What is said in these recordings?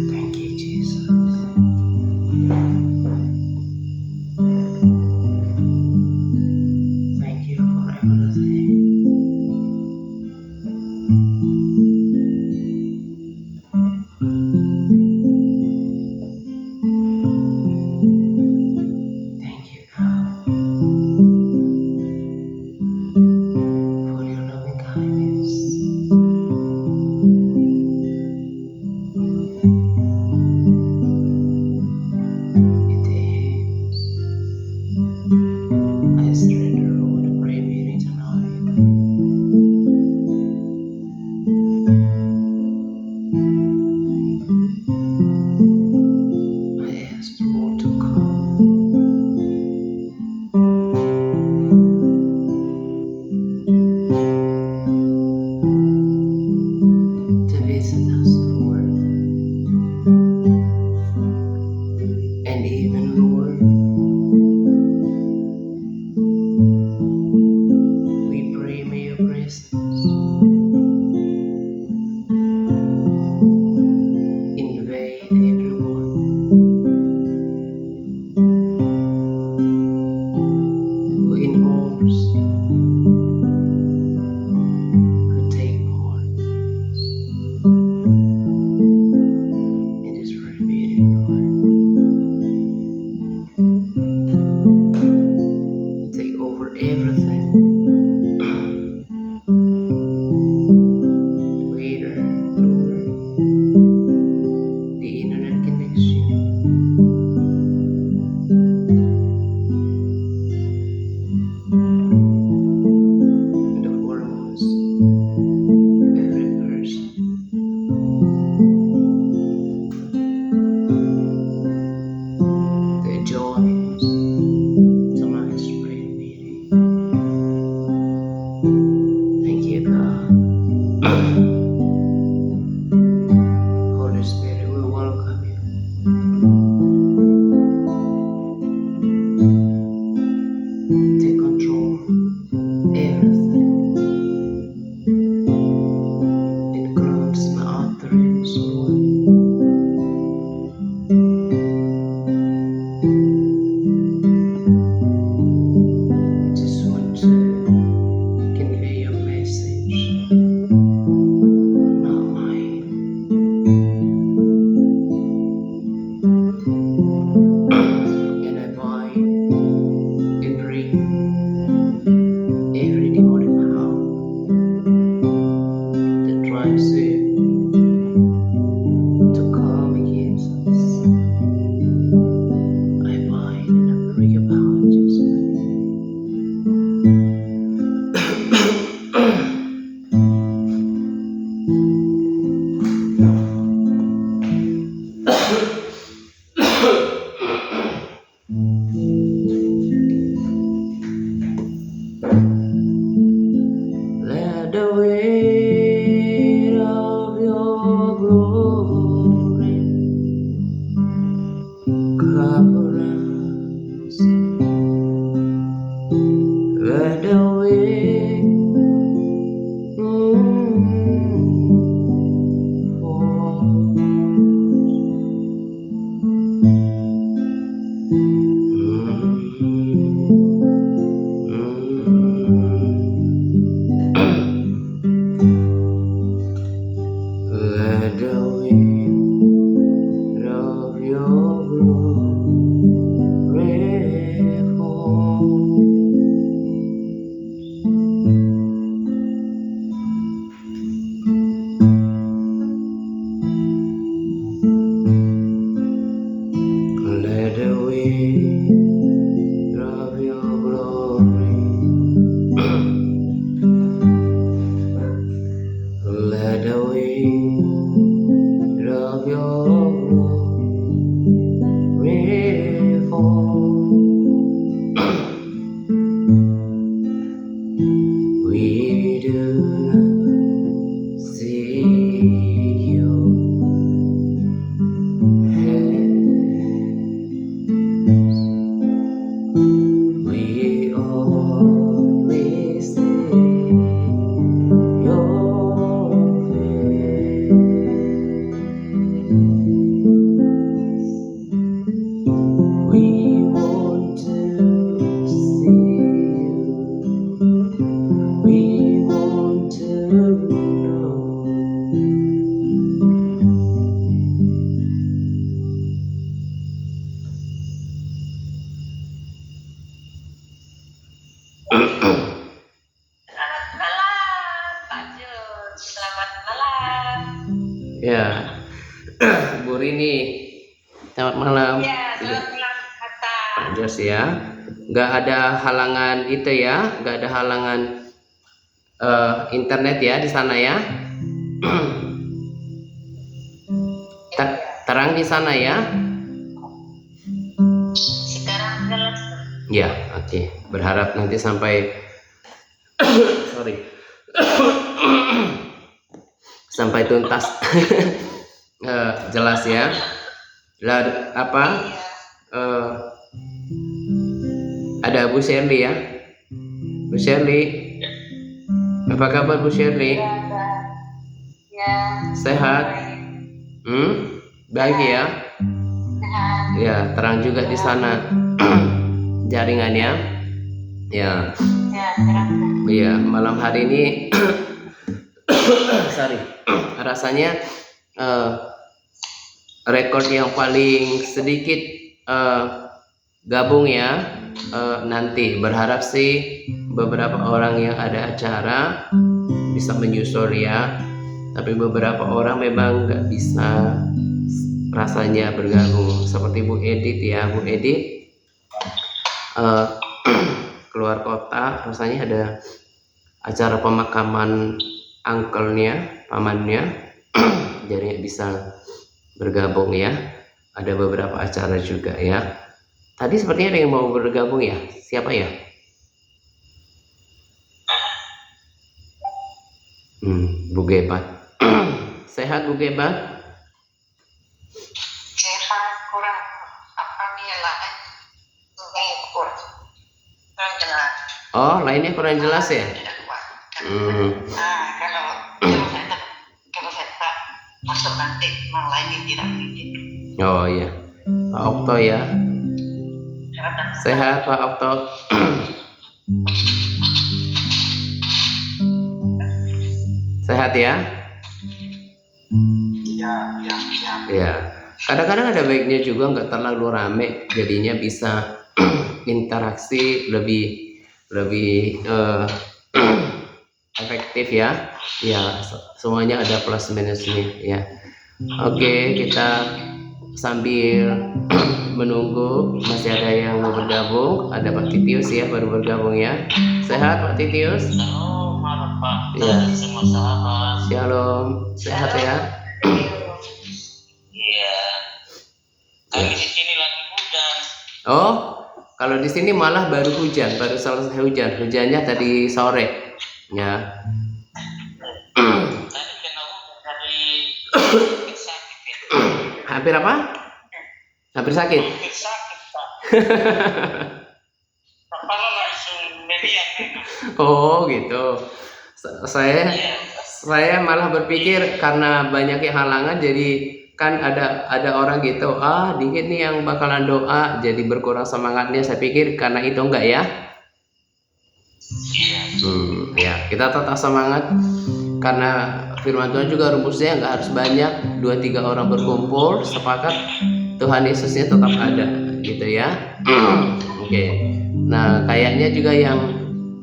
Thank you, Jesus. Thank you for everything. Thank you, God, for your loving kindness. In the hands, I surrender all the prayer meeting tonight. I ask the Lord to come to visit us, Lord, and even, Lord, we pray may your presence invade everyone who involves, who take part in this prayer meeting, Lord. Take over everything. The waiter, Lord, the internet connection, and the foremost, every person that joins tonight's prayer meeting. Thank you, God. Holy Spirit, we welcome you. Take control everything, includes my utterance, Lord. I just want to convey your message, not mine. And I bind and bring every demonic power that tries to come against us. I bind and I bring your power, Jesus. Let the weight of your glory cover us. Let the weight let the weight of your glory fall. Let the weight of your glory, let the weight Ibu Rini, selamat malam. Ya, selamat malam kata. Jos ya, nggak ada halangan itu ya, nggak ada halangan internet ya di sana ya. Terang di sana ya. Sekarang jelas. Ya, oke. Berharap nanti sampai sorry. Sampai tuntas. Jelas ya. Lalu apa? Ada Bu Shirley ya. Bu Shirley. Apa kabar Bu Shirley? Ya. Sehat? Baik ya. Ya, terang juga di sana jaringannya. Ya. Iya, malam hari ini sorry. Rasanya rekor yang paling sedikit gabung ya. Nanti berharap sih beberapa orang yang ada acara bisa menyusul ya. Tapi beberapa orang memang nggak bisa rasanya bergabung, seperti Bu Edit ya. Bu Edit keluar kota, rasanya ada acara pemakaman uncle-nya, pamannya, jadi nggak bisa bergabung ya. Ada beberapa acara juga ya. Tadi sepertinya ada yang mau bergabung ya. Siapa ya? Bu Gebat. Sehat Bu Gebat? Sehat, kurang apa nih lah? Kurang jelas. Oh, lainnya kurang jelas ya? Kalau saya tak masuk nanti yang lainnya tidak izin. Oh iya, Pak Okto ya. Sehat Pak Okto. Sehat ya? Ya. Kadang-kadang ada baiknya juga nggak terlalu rame, jadinya bisa interaksi lebih efektif ya. Ya, semuanya ada plus minusnya ya. Oke, kita sambil menunggu masih ada yang mau bergabung. Ada Pak Titius ya, baru bergabung ya. Sehat Pak Titius? Halo, malam Pak. Ya. Semua sahabat. Shalom, sehat ya? Iya. Kami di sini lagi hujan. Oh, kalau di sini malah baru hujan, baru selesai hujan. Hujannya tadi sore, ya. Tadi kena hujan dari sakit ya. Hampir apa? Hampir sakit. Hampir sakit Pak. Kepala langsung melihat. Oh gitu. Saya malah berpikir karena banyaknya halangan, jadi kan ada orang gitu, dikit nih yang bakalan doa, jadi berkurang semangatnya. Saya pikir karena itu enggak ya. Ya, kita tetap semangat karena firman Tuhan juga rumusnya nggak harus banyak, 2-3 orang berkumpul sepakat, Tuhan Yesusnya tetap ada gitu ya. Oke. Nah, kayaknya juga yang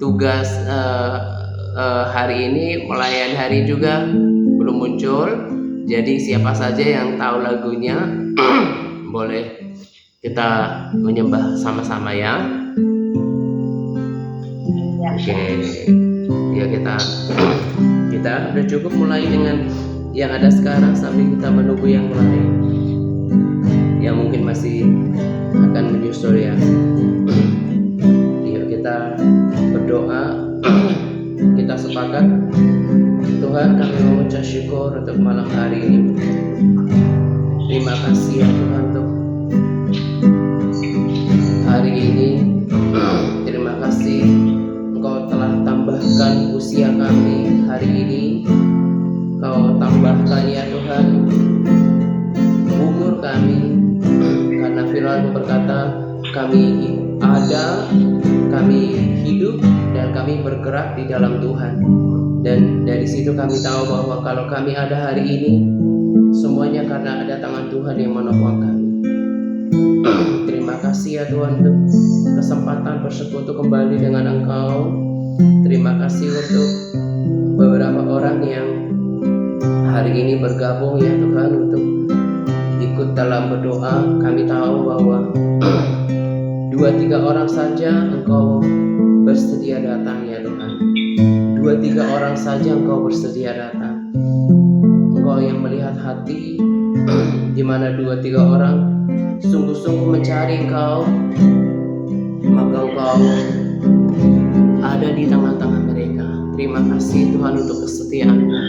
tugas hari ini melayani hari juga belum muncul. Jadi siapa saja yang tahu lagunya boleh kita menyembah sama-sama ya. Oke. Ya, kita udah cukup mulai dengan yang ada sekarang sambil kita menunggu yang lain yang mungkin masih akan menyusul ya. Yuk kita berdoa. Kita sepakat, Tuhan, kami mengucap syukur untuk malam hari ini. Terima kasih ya Tuhan untuk hari ini. Terima kasih Engkau telah tambahkan usia kami hari ini. Kau tambahkan ya Tuhan umur kami, karena firman berkata kami ada, kami hidup, dan kami bergerak di dalam Tuhan. Dan dari situ kami tahu bahwa kalau kami ada hari ini, semuanya karena ada tangan Tuhan yang menopang kami. Terima kasih ya Tuhan untuk kesempatan bersekutu kembali dengan Engkau. Terima kasih untuk beberapa orang yang hari ini bergabung ya Tuhan untuk dalam berdoa kami tahu bahwa 2-3 orang saja Engkau bersedia datang ya Tuhan. 2-3 orang saja Engkau bersedia datang. Engkau yang melihat hati, di mana 2-3 orang sungguh-sungguh mencari Engkau, maka Engkau ada di tengah-tengah mereka. Terima kasih Tuhan untuk kesetiaan-Mu.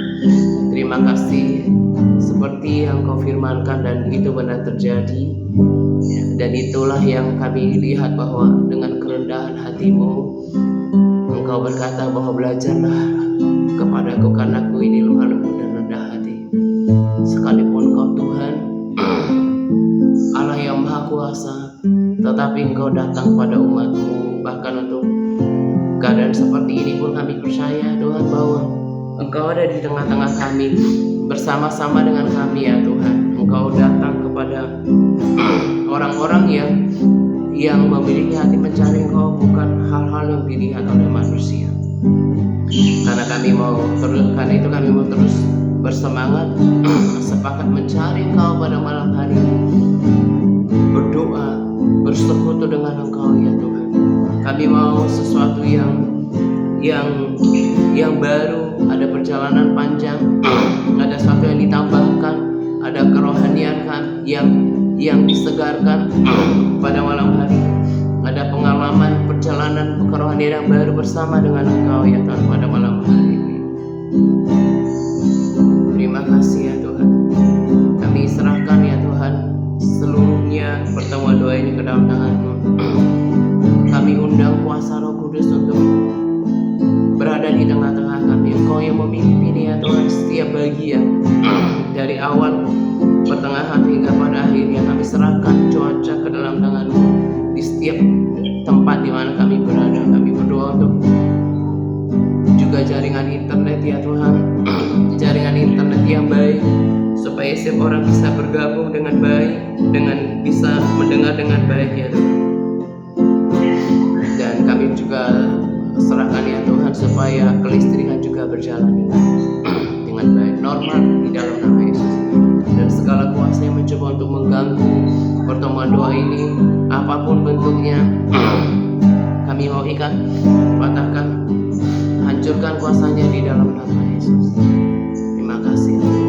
Terima kasih seperti yang Kau firmankan dan itu benar terjadi. Dan itulah yang kami lihat bahwa dengan kerendahan hati-Mu Engkau berkata bahwa belajarlah kepadaku karena aku ini lemah lembut dan rendah hati. Sekalipun Kau Tuhan Allah yang Maha Kuasa, tetapi Engkau datang pada umat-Mu. Bahkan untuk keadaan seperti ini pun kami percaya Tuhan bahwa Engkau ada di tengah-tengah kami, bersama-sama dengan kami ya Tuhan. Engkau datang kepada orang-orang yang memiliki hati mencari Engkau, bukan hal-hal yang dilihat oleh manusia. Karena itu kami mau terus bersemangat sepakat mencari Engkau pada malam hari ini, berdoa, bersekutu dengan Engkau ya Tuhan. Kami mau sesuatu yang baru, ada perjalanan panjang, ada sesuatu yang ditambahkan, ada kerohanian yang disegarkan pada malam hari. Ada pengalaman perjalanan kerohanian yang baru bersama dengan Engkau ya Tuhan pada malam hari ini. Terima kasih ya Tuhan. Kami serahkan ya Tuhan seluruhnya pertemuan doa ini ke dalam tangan-Mu. Kami undang kuasa Roh Kudus untuk berada di tengah-tengah kami. Engkau yang memimpin ya Tuhan setiap bagian dari awal, pertengahan hingga pada akhirnya. Kami serahkan cuaca ke dalam tangan-Mu di setiap tempat di mana kami berada. Kami berdoa untuk juga jaringan internet ya Tuhan, jaringan internet yang baik, supaya setiap orang bisa bergabung dengan baik, dengan bisa mendengar dengan baik ya Tuhan. Dan kami juga serahkan ya Tuhan supaya kelistrikan juga berjalan dengan baik, normal di dalam nama Yesus. Dan segala kuasa yang mencoba untuk mengganggu pertemuan doa ini, apapun bentuknya, kami mau ikat, patahkan, hancurkan kuasanya di dalam nama Yesus. Terima kasih Tuhan.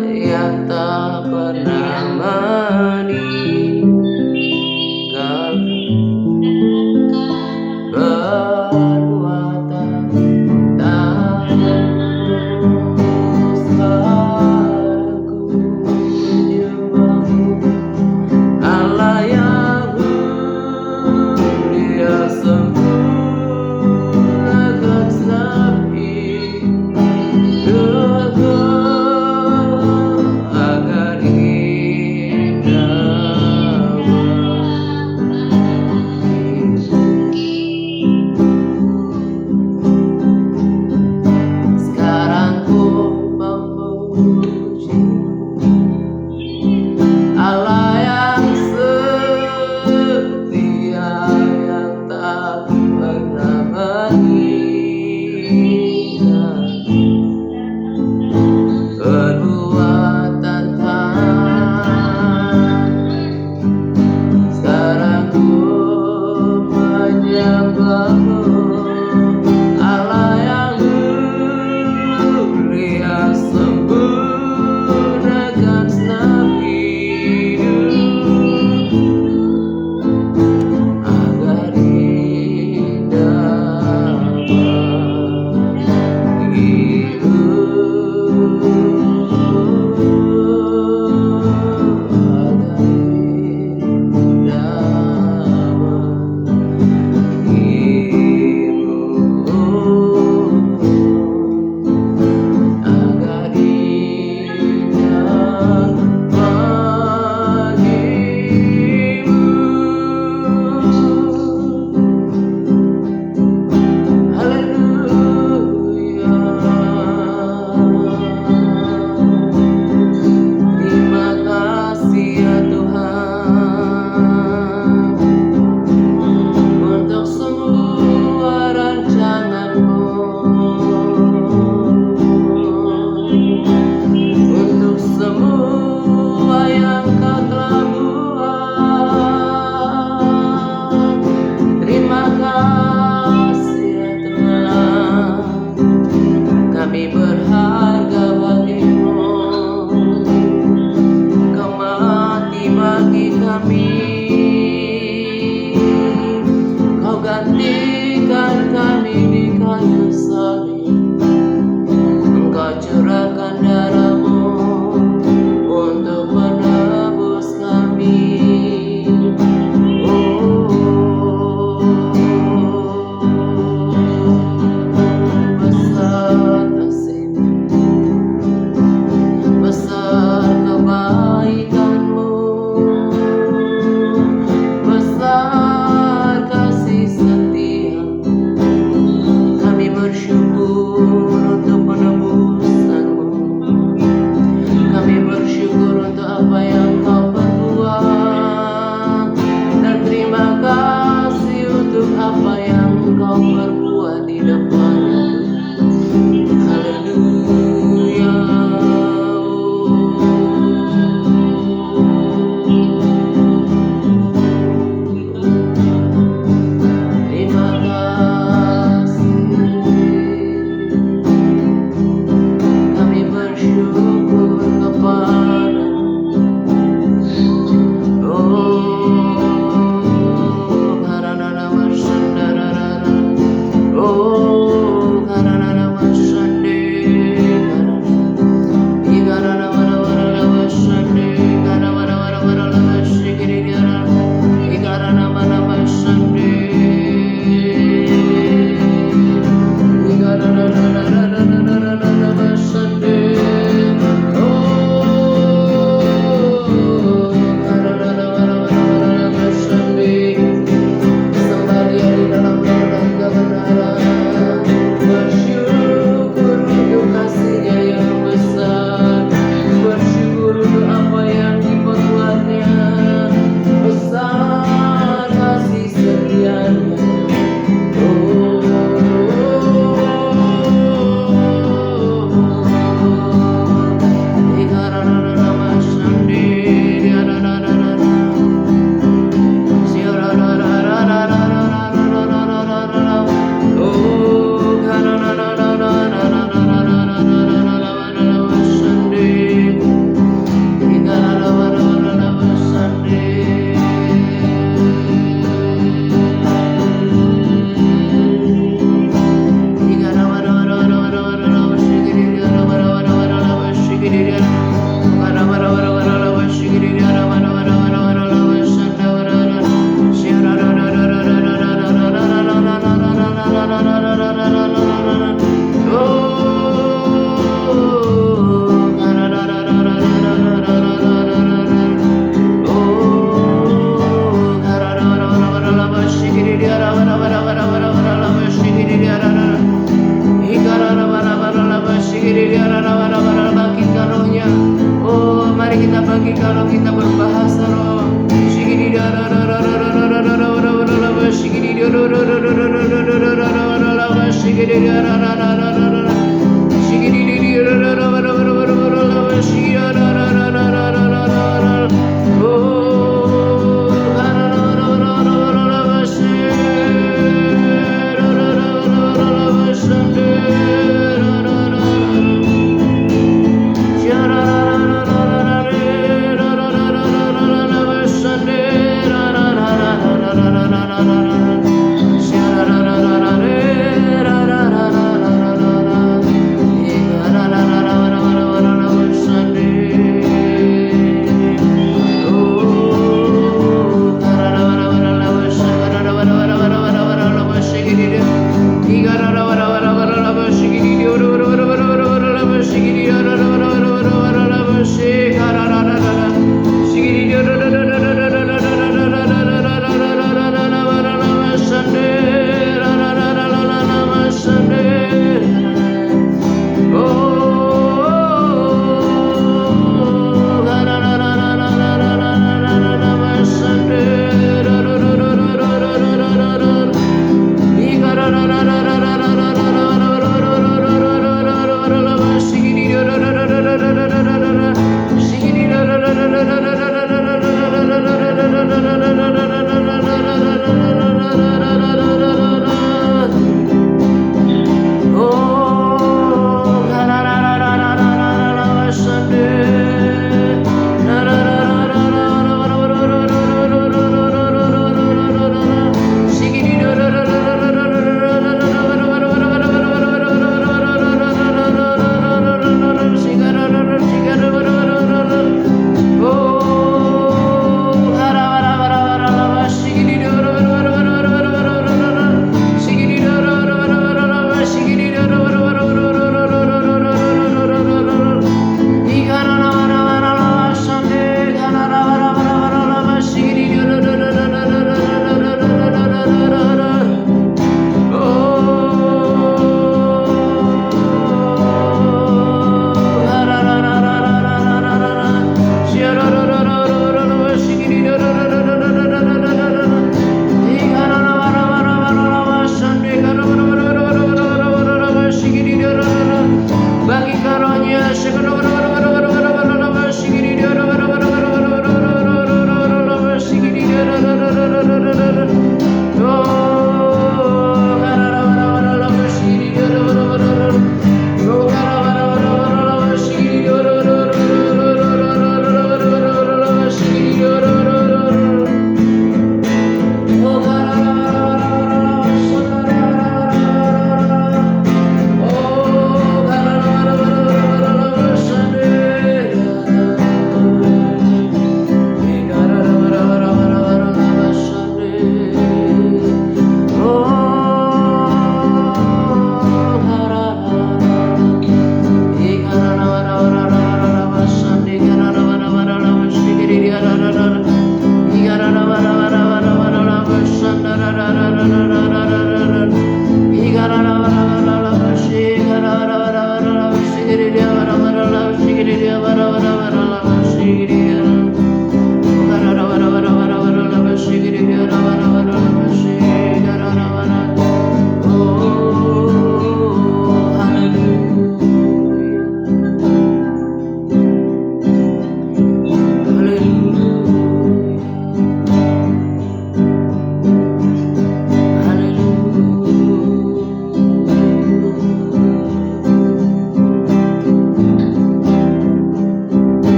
yang tak pernah meninggalkan perbuatan tak saku menyembahmu, Allah yang mulia sempurnakan segenap hidupku agar indah bagimu. Sekarang ku memuji Allah yang setia, yang tak pernah meninggalkan perbuatan tak. Sekarang ku menyembahmu, Allah yang mulia sempurnakan segenap hidupku agar indah kalau kita berbahasa roh.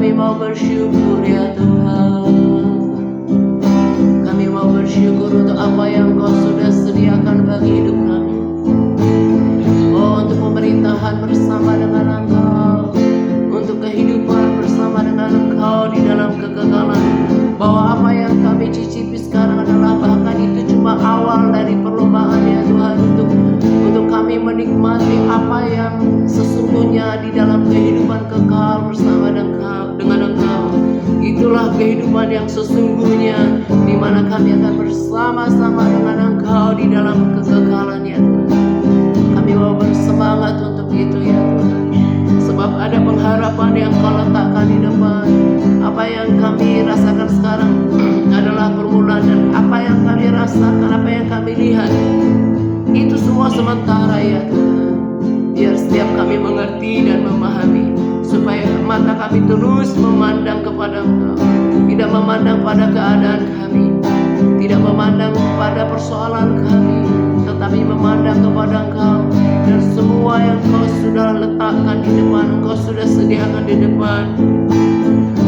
Kami mau bersyukur ya Tuhan. Kami mau bersyukur untuk apa yang Kau sudah sediakan bagi hidup kami. Oh, untuk pemerintahan bersama dengan Engkau, untuk kehidupan bersama dengan Engkau di dalam kekekalan. Bahwa apa yang kami cicipi sekarang adalah bahkan itu cuma awal dari perlombaan ya Tuhan, untuk kami menikmati apa yang sesungguhnya di dalam kehidupan kekal bersama dengan Engkau. Itulah kehidupan yang sesungguhnya, di mana kami akan bersama-sama dengan Engkau di dalam kekekalan ya Tuhan. Kami mau bersemangat untuk itu ya Tuhan, sebab ada pengharapan yang Kau letakkan di depan. Apa yang kami rasakan sekarang adalah permulaan, dan apa yang kami rasakan, apa yang kami lihat, itu semua sementara ya Tuhan. Biar setiap kami mengerti dan memahami, supaya mata kami terus memandang kepada Engkau, tidak memandang pada keadaan kami, tidak memandang pada persoalan kami, tetapi memandang kepada Engkau dan semua yang Kau sudah letakkan di depan, Engkau sudah sediakan di depan.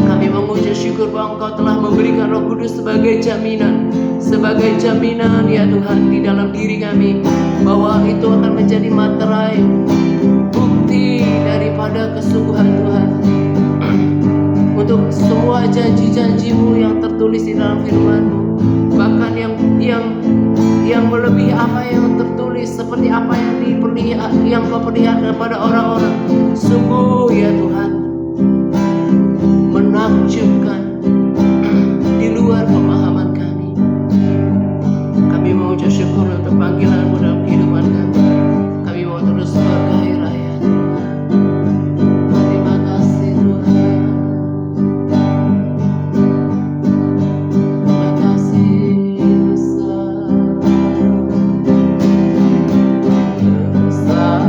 Kami mengucap syukur bahwa Engkau telah memberikan Roh Kudus sebagai jaminan ya Tuhan di dalam diri kami, bahwa itu akan menjadi materai, bukti daripada kesungguhan Tuhan untuk semua janji-janji-Mu yang tertulis di dalam firman-Mu, bahkan yang melebihi apa yang tertulis, seperti apa yang Kau perlihatkan kepada orang-orang. Sungguh ya Tuhan, menakjubkan di luar pemahaman kami. Kami mengucap syukur untuk panggilan-Mu dalam kehidupan kami. Kami mau terus bergairah ya Tuhan. Terima kasih Tuhan. Terima kasih besar. Besar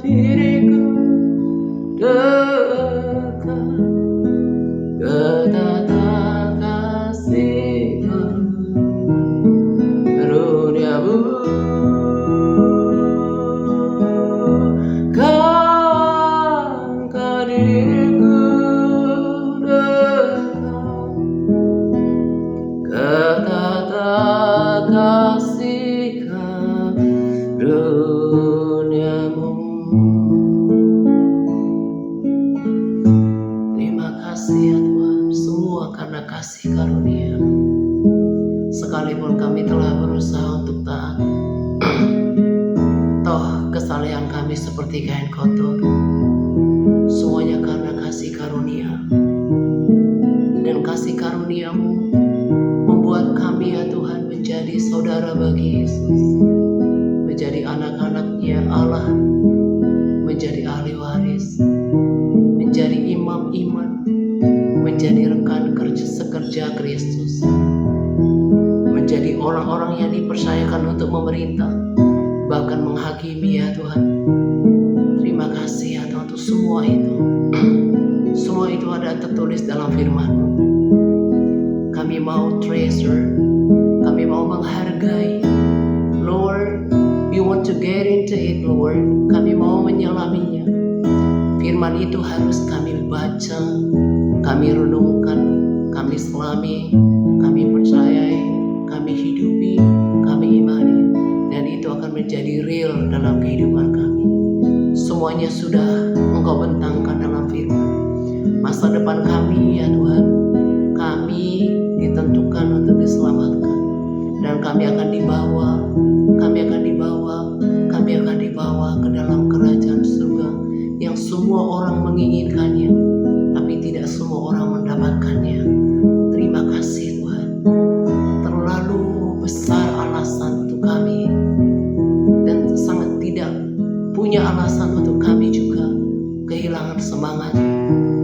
diriku dekat ke tata kasih karuniamu. Kan diriku dekat ke tata kasih karuniamu. Terima kasih ya Tuhan, semua karena kasih karunia. Sekalipun kami telah berusaha untuk taat, toh kesalehan kami seperti kain kotor. Semuanya karena kasih karunia. Dan kasih karuniamu membuat kami ya Tuhan menjadi saudara bagi Yesus, menjadi anak-anaknya Allah, menjadi ahli waris, menjadi imam iman, menjadi rekan kerja sekerja Kristus, menjadi orang-orang yang dipercayakan untuk memerintah, bahkan menghakimi ya Tuhan. Terima kasih ya Tuhan untuk semua itu. Semua itu ada tertulis dalam firman-Mu. Kami mau treasure, kami mau menghargai. Lord, we want to get into it, Lord. Kami mau menyelaminya. Firman itu harus kami baca, kami renungkan, kami selami, kami percayai, kami hidupi, kami imani. Dan itu akan menjadi real dalam kehidupan kami. Semuanya sudah Engkau bentangkan dalam firman. Masa depan kami ya Tuhan, kami ditentukan untuk diselamatkan. Dan kami akan dibawa ke dalam kerajaan surga yang semua orang menginginkannya, tapi tidak semua orang mendapatkannya. Terima kasih Tuhan. Terlalu besar alasan untuk kami, dan sangat tidak punya alasan untuk kami juga kehilangan semangat.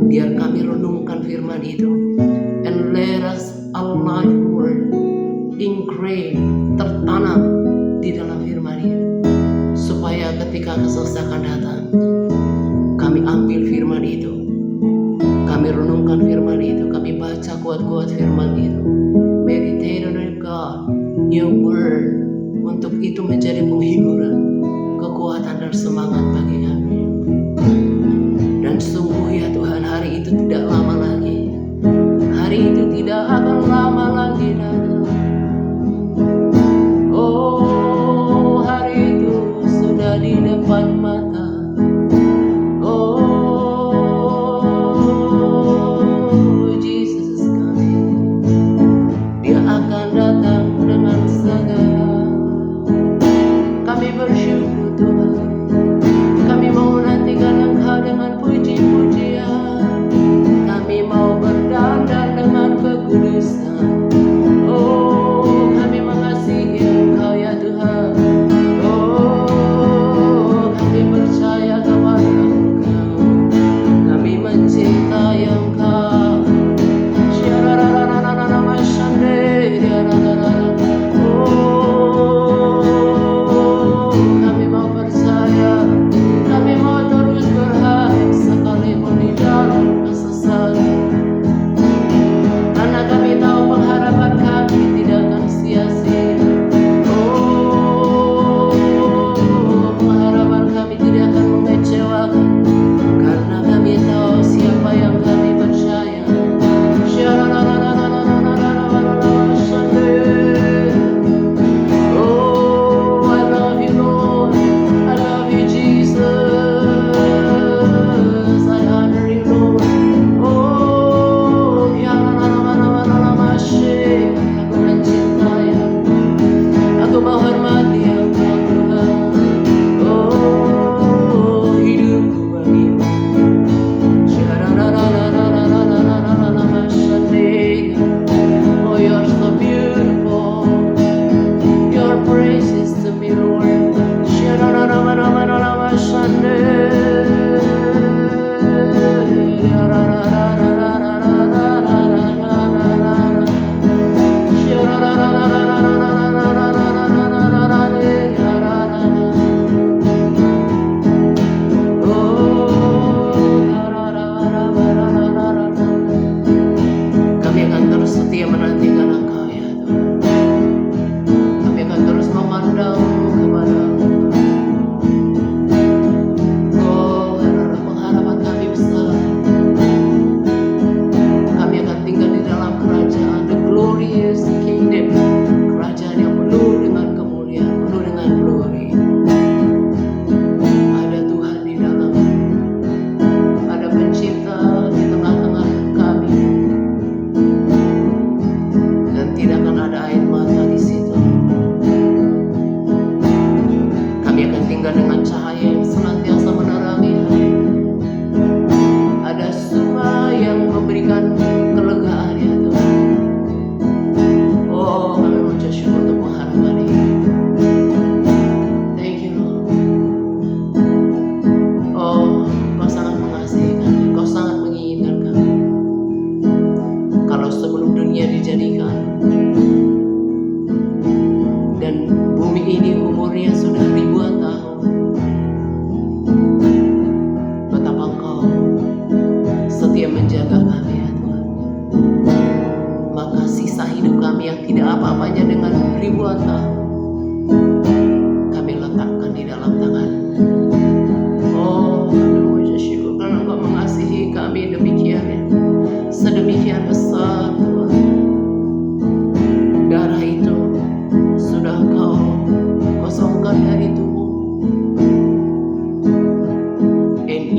Biar kami renungkan firman itu, and let us alive word ingrained, tertanam di dalam firman itu, supaya ketika kesesakan datang, kami ambil firman itu, kami renungkan firman itu, kami baca kuat-kuat firman itu, meditate on God, your word, untuk itu menjadi penghiburan, kekuatan dan semangat bagi kami. Dan sungguh ya Tuhan, hari itu tidak lama lagi, hari itu tidak akan lama lagi datang. Oh, hari itu sudah di depan mata. Oh, Jesus is coming. Dia akan datang dengan segera. Kami bersyukur Tuhan, kami mau menantikan Engkau dengan puji-pujian, kami mau berdandan dengan kekudusan. Oh, kami mengasihi Engkau ya Tuhan. Oh, kami percaya kepada Engkau, kami mencintai Engkau. Oh, kami mau percaya, kami mau terus berharap sekalipun di dalam kesesakan. Karena kami tahu pengharapan kami tidak akan sia-sia. Oh, pengharapan kami tidak akan mengecewakan, karena kami tahu siapa yang kami percaya. Oh, I love you Lord, I love you Jesus, I honor you Lord. Oh, aku mencintai Engkau, aku menghormati Engkau Tuhan. Oh, hidupku bagimu. Oh, you're so beautiful, your praises to me Lord.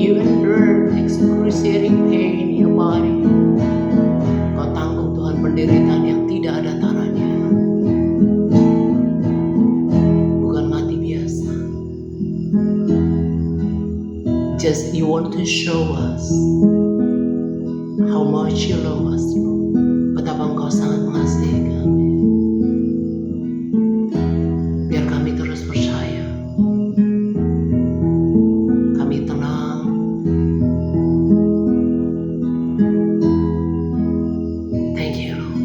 You endure excruciating pain in your body. Kau tanggung Tuhan penderitaan yang tidak ada taranya. Bukan mati biasa. Just you want to show us how much you love us, Lord. Betapa Engkau sangat mengasihi kami. Biar kami terus percaya. Kami tenang. Thank you, Lord.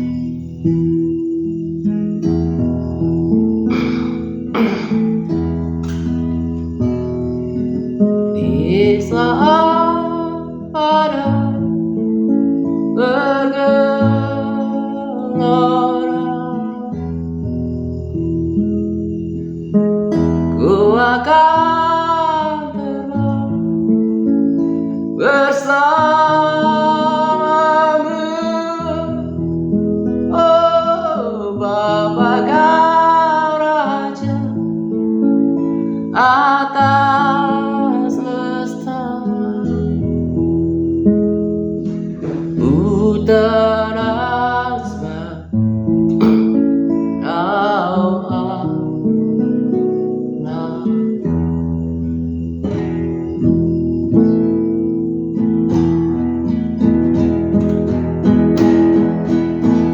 Di saat pada bergelora, ku akan terbang bersamamu, oh Bapa Kau Raja atas semesta. Uteras Kau Allah.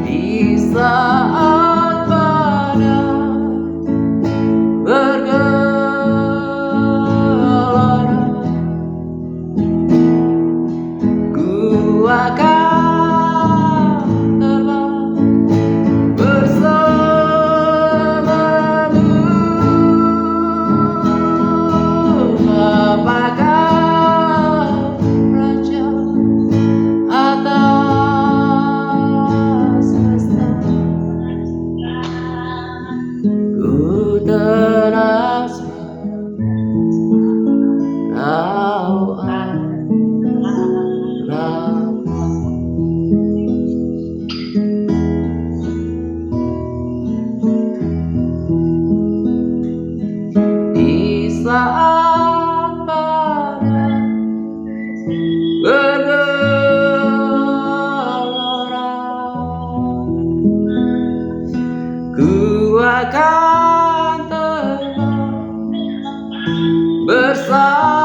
Di saat badai bergelora, ku akan terbang bersamamu, Bapa Kau Raja atas semesta. Ku teras Kau Allah. Di saat badai bergelora, ku akan terbang bersamamu,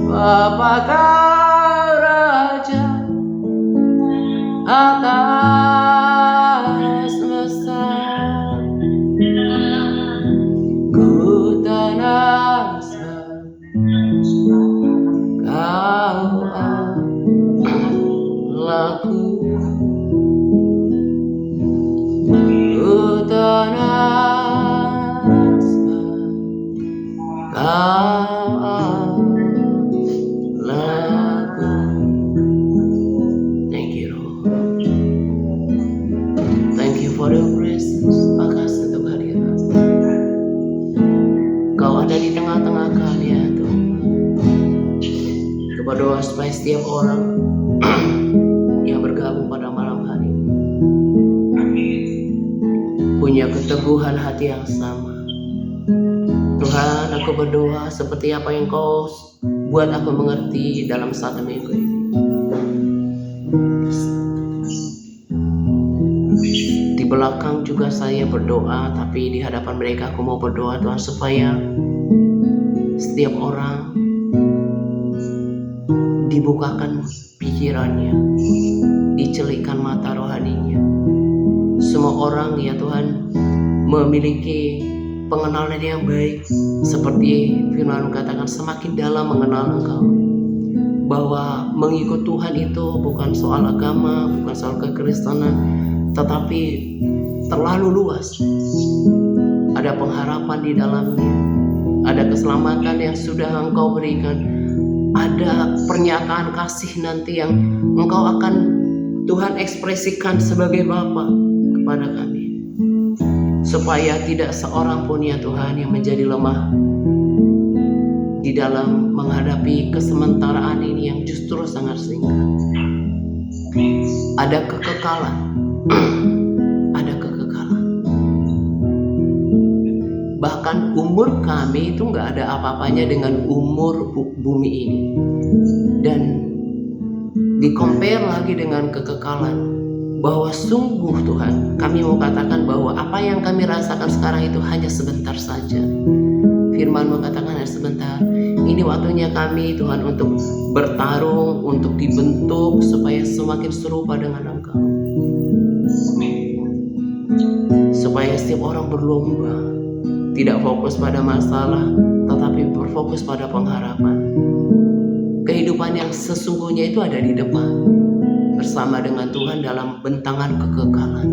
Bapa Kau Raja atas semesta. Ku teras Kau Allahku. Ku teras Kau Allahku. Thank you, Lord. Thank you for your presence. Makasih untuk kehadiran. Kau ada di tengah-tengah kami ya Tuhan. Kita berdoa supaya setiap orang yang bergabung pada malam hari ini punya keteguhan hati yang sama. Tuhan, aku berdoa seperti apa yang Kau buat aku mengerti dalam 1 minggu ini. Di belakang juga saya berdoa, tapi di hadapan mereka aku mau berdoa Tuhan supaya setiap orang dibukakan pikirannya, dicelikkan mata rohaninya. Semua orang ya Tuhan memiliki pengenalan yang baik, seperti firman katakan semakin dalam mengenal Engkau, bahwa mengikut Tuhan itu bukan soal agama, bukan soal kekristenan, tetapi terlalu luas. Ada pengharapan di dalamnya, ada keselamatan yang sudah Engkau berikan, ada pernyataan kasih nanti yang Engkau akan Tuhan ekspresikan sebagai Bapa kepada kami, supaya tidak seorang pun ya Tuhan yang menjadi lemah di dalam menghadapi kesementaraan ini yang justru sangat singkat. Ada kekekalan, ada kekekalan. Bahkan umur kami itu nggak ada apa-apanya dengan umur bumi ini. Dan di-compare lagi dengan kekekalan, bahwa sungguh Tuhan, kami mau katakan bahwa apa yang kami rasakan sekarang itu hanya sebentar saja. Firman mengatakan hanya sebentar. Ini waktunya kami Tuhan untuk bertarung, untuk dibentuk supaya semakin serupa dengan Engkau. Supaya setiap orang berlomba, tidak fokus pada masalah, tetapi berfokus pada pengharapan. Kehidupan yang sesungguhnya itu ada di depan, bersama dengan Tuhan dalam bentangan kekekalan.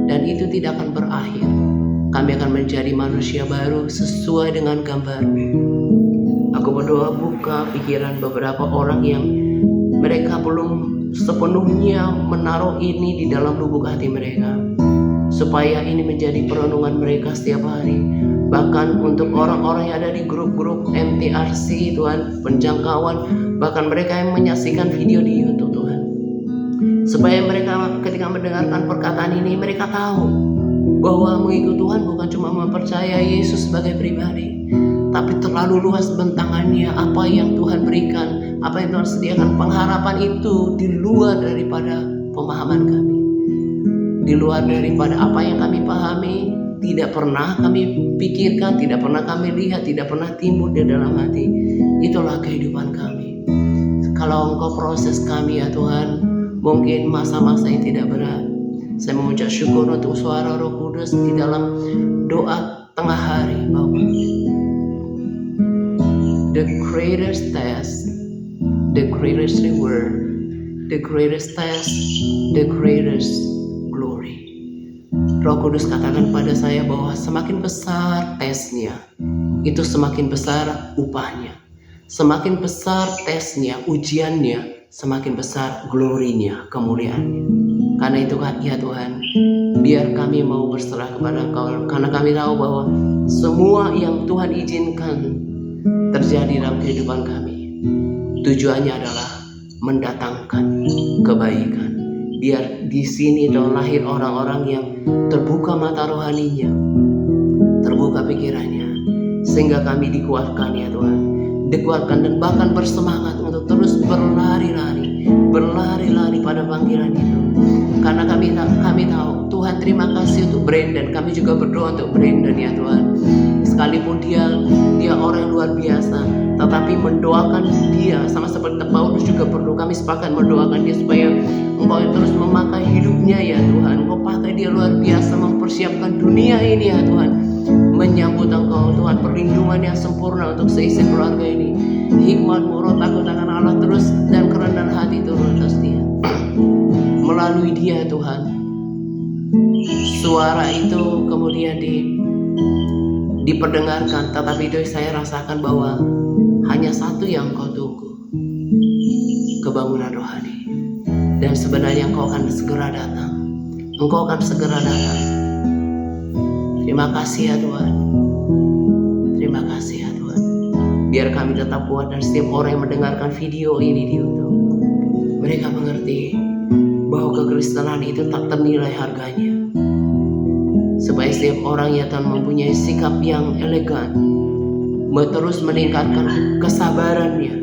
Dan itu tidak akan berakhir. Kami akan menjadi manusia baru sesuai dengan gambar-Mu. Aku berdoa buka pikiran beberapa orang yang mereka belum sepenuhnya menaruh ini di dalam lubuk hati mereka, supaya ini menjadi perenungan mereka setiap hari. Bahkan untuk orang-orang yang ada di grup-grup MTRC Tuhan, penjangkauan, bahkan mereka yang menyaksikan video di YouTube Tuhan, supaya mereka ketika mendengarkan perkataan ini, mereka tahu bahwa mengikut Tuhan bukan cuma mempercayai Yesus sebagai pribadi, tapi terlalu luas bentangannya. Apa yang Tuhan berikan, apa yang Tuhan sediakan, pengharapan itu di luar daripada pemahaman kami, di luar daripada apa yang kami pahami. Tidak pernah kami pikirkan, tidak pernah kami lihat, tidak pernah timbul di dalam hati. Itulah kehidupan kami. Kalau Engkau proses kami ya Tuhan, mungkin masa-masa yang tidak berat. Saya mengucap syukur untuk suara Roh Kudus di dalam doa tengah hari, Bapak. The greatest test, the greatest reward, the greatest test, the greatest glory. Roh Kudus katakan pada saya bahwa semakin besar tesnya, itu semakin besar upahnya. Semakin besar tesnya, ujiannya, semakin besar glorinya, kemuliaannya. Karena itu ya Tuhan, biar kami mau berserah kepada Engkau. Karena kami tahu bahwa semua yang Tuhan izinkan terjadi dalam kehidupan kami, tujuannya adalah mendatangkan kebaikan. Biar di sini lahir orang-orang yang terbuka mata rohaninya, terbuka pikirannya, sehingga kami dikuatkan ya Tuhan, dikuatkan dan bahkan bersemangat untuk terus berlari-lari pada panggilan itu. Karena kami tahu Tuhan, terima kasih untuk Brandon. Kami juga berdoa untuk Brandon ya Tuhan. Sekalipun dia orang yang luar biasa, tetapi mendoakan dia sama seperti Paulus juga perlu. Kami sepakat mendoakan dia supaya Engkau terus memakai hidupnya ya Tuhan. Engkau pakai dia luar biasa, mempersiapkan dunia ini ya Tuhan, menyambut Engkau Tuhan, perlindungan yang sempurna untuk seisi keluarga ini. Hikmat-Mu, roh takut akan Allah terus dan kerendahan hati turun atas dia. Melalui dia Tuhan, suara itu kemudian diperdengarkan, tetapi itu saya rasakan bahwa hanya satu yang Engkau tunggu, kebangunan rohani. Dan sebenarnya Engkau akan segera datang. Engkau akan segera datang. Terima kasih ya Tuhan. Terima kasih ya Tuhan. Biar kami tetap kuat dan setiap orang yang mendengarkan video ini di YouTube, mereka mengerti bahwa kekristenan itu tak ternilai harganya. Supaya setiap orang ya Tuhan mempunyai sikap yang elegan, terus meningkatkan kesabarannya,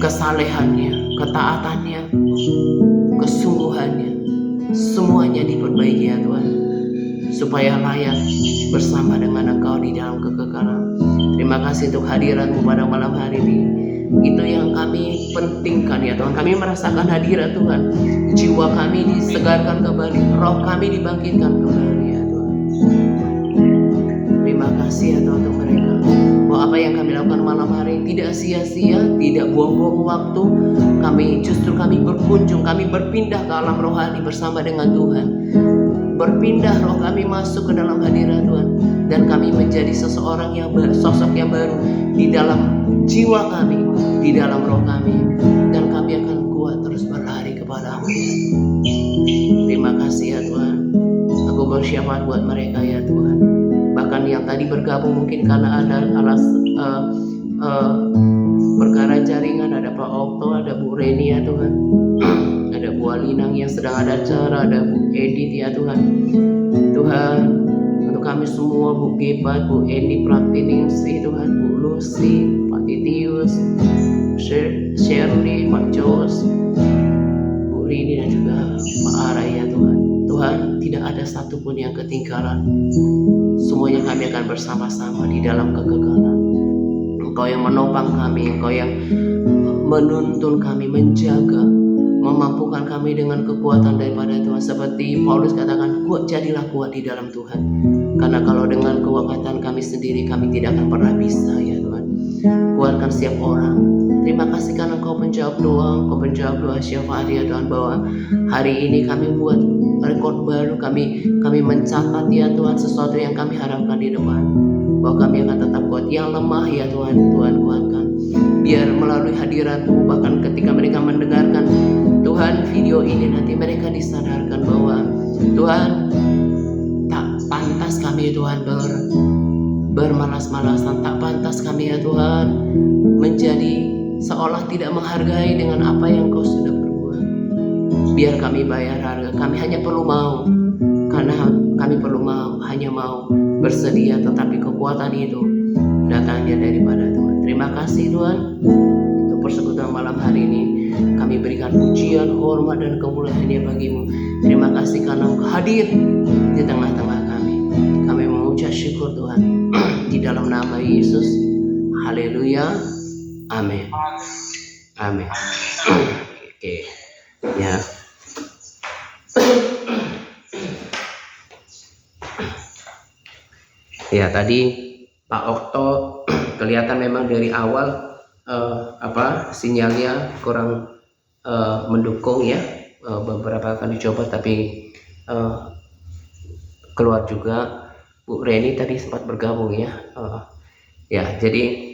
kesalehannya, ketaatannya, kesungguhannya, semuanya diperbaiki ya Tuhan, supaya layak bersama dengan Engkau di dalam kekekalan. Terima kasih untuk hadirat-Mu pada malam hari ini. Itu yang kami pentingkan ya Tuhan. Kami merasakan hadirat Tuhan. Jiwa kami disegarkan kembali, roh kami dibangkitkan kembali ya Tuhan. Terima kasih ya Tuhan untuk mereka. Bahwa apa yang kami lakukan malam hari ini tidak sia-sia, tidak buang-buang waktu. Kami berkunjung, kami berpindah ke alam rohani bersama dengan Tuhan. Berpindah roh kami masuk ke dalam hadirat Tuhan, dan kami menjadi seseorang yang sosok yang baru di dalam jiwa kami, di dalam roh kami, dan kami akan kuat terus berlari kepada-Mu ya Tuhan. Terima kasih ya Tuhan. Aku bersyafaat buat mereka ya Tuhan. Bahkan yang tadi bergabung mungkin karena ada perkara jaringan, ada Pak Okto, ada Bu Reni ya Tuhan, ada Bu Alinang yang sedang ada acara, ada Bu Edith ya Tuhan. Tuhan, untuk kami semua, Bu Gepa, Bu Eni Pratiningsi Tuhan, Bu Lucy, Pak Titius, Shirley, Pak Jos, Bu Rini dan juga Pak Araya Tuhan. Tuhan, tidak ada satupun yang ketinggalan. Semuanya kami akan bersama-sama di dalam kegagalan. Engkau yang menopang kami, Engkau yang menuntun kami, menjaga, memampukan kami dengan kekuatan daripada Tuhan. Seperti Paulus katakan, jadilah kuat di dalam Tuhan. Karena kalau dengan kekuatan kami sendiri, kami tidak akan pernah bisa ya Tuhan. Kuatkan setiap orang. Terima kasih karena Engkau menjawab doa syafaat ya Tuhan, bahwa hari ini kami buat rekor baru, kami mencatat ya Tuhan sesuatu yang kami harapkan di depan, bahwa kami akan tetap kuat. Yang lemah ya Tuhan kuatkan. Biar melalui hadirat-Mu, bahkan ketika mereka mendengarkan Tuhan video ini, nanti mereka disadarkan bahwa Tuhan, tak pantas kami Tuhan bermalas-malasan, tak pantas kami ya Tuhan menjadi seolah tidak menghargai dengan apa yang Kau sudah berbuat. Biar kami bayar harga, kami hanya perlu mau, karena kami perlu hanya mau bersedia, tetapi kekuatan itu datangnya daripada Tuhan. Terima kasih Tuhan untuk persekutuan malam hari ini. Kami berikan pujian, hormat dan kemuliaan-Nya bagi-Mu. Terima kasih karena Engkau hadir di tengah-tengah kami. Kami mengucap syukur Tuhan di dalam nama Yesus. Haleluya. Amin. Amin. Oke. Ya. Ya, tadi Pak Okto kelihatan memang dari awal sinyalnya kurang mendukung ya. Beberapa kali coba tapi keluar juga. Bu Reni tadi sempat bergabung ya. Ya, jadi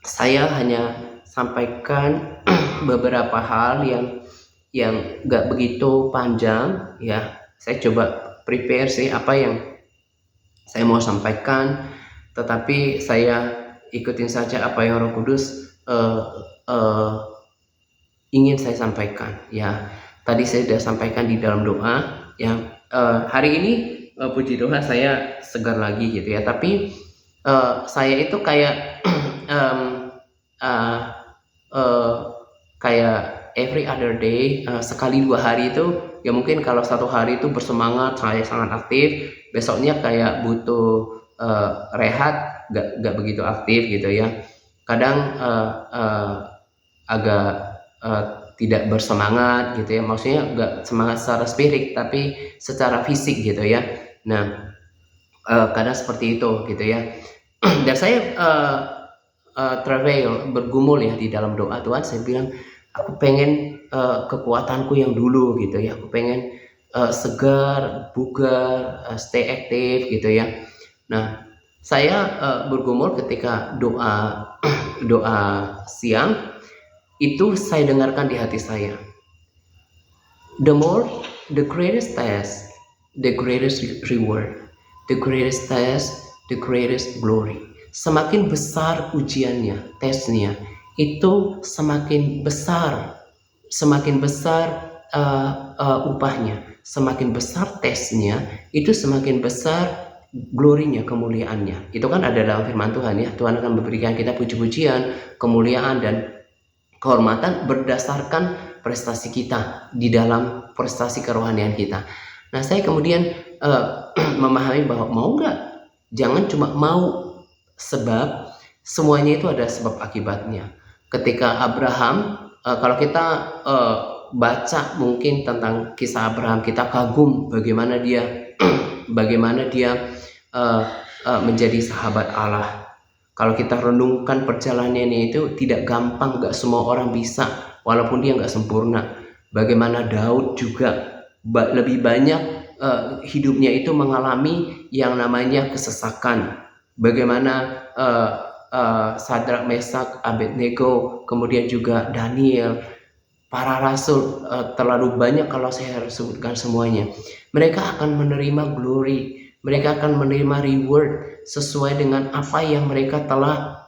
saya hanya sampaikan beberapa hal yang gak begitu panjang ya. Saya coba prepare sih apa yang saya mau sampaikan, tetapi saya ikutin saja apa yang Roh Kudus ingin saya sampaikan ya. Tadi saya sudah sampaikan di dalam doa ya. Hari ini puji Tuhan saya segar lagi gitu ya, tapi saya itu kayak kayak every other day, sekali 2 hari itu ya. Mungkin kalau 1 hari itu bersemangat, saya sangat aktif, besoknya kayak butuh rehat, gak begitu aktif gitu ya. Kadang agak tidak bersemangat gitu ya, maksudnya gak semangat secara spirit tapi secara fisik gitu ya. Nah, kadang seperti itu gitu ya. Dan saya bergumul ya di dalam doa. Tuhan, saya bilang aku pengen kekuatanku yang dulu gitu ya. Aku pengen segar, bugar, stay aktif gitu ya. Nah, saya bergumul ketika doa siang itu saya dengarkan di hati saya. The more, the greatest test, the greatest reward. The greatest test, the greatest glory. Semakin besar ujiannya, tesnya, itu semakin besar upahnya. Semakin besar tesnya, itu semakin besar glorinya, kemuliaannya. Itu kan ada dalam firman Tuhan ya. Tuhan akan memberikan kita puji-pujian, kemuliaan dan kehormatan berdasarkan prestasi kita di dalam prestasi kerohanian kita. Nah, saya kemudian memahami bahwa mau nggak, jangan cuma mau, sebab semuanya itu ada sebab akibatnya. Ketika Abraham, kalau kita baca mungkin tentang kisah Abraham, kita kagum bagaimana dia menjadi sahabat Allah. Kalau kita renungkan perjalanannya itu tidak gampang, gak semua orang bisa, walaupun dia gak sempurna. Bagaimana Daud juga lebih banyak hidupnya itu mengalami yang namanya kesesakan. Bagaimana Sadrak, Mesak, Abednego, kemudian juga Daniel, para rasul, terlalu banyak kalau saya harus sebutkan semuanya. Mereka akan menerima glory, mereka akan menerima reward sesuai dengan apa yang mereka telah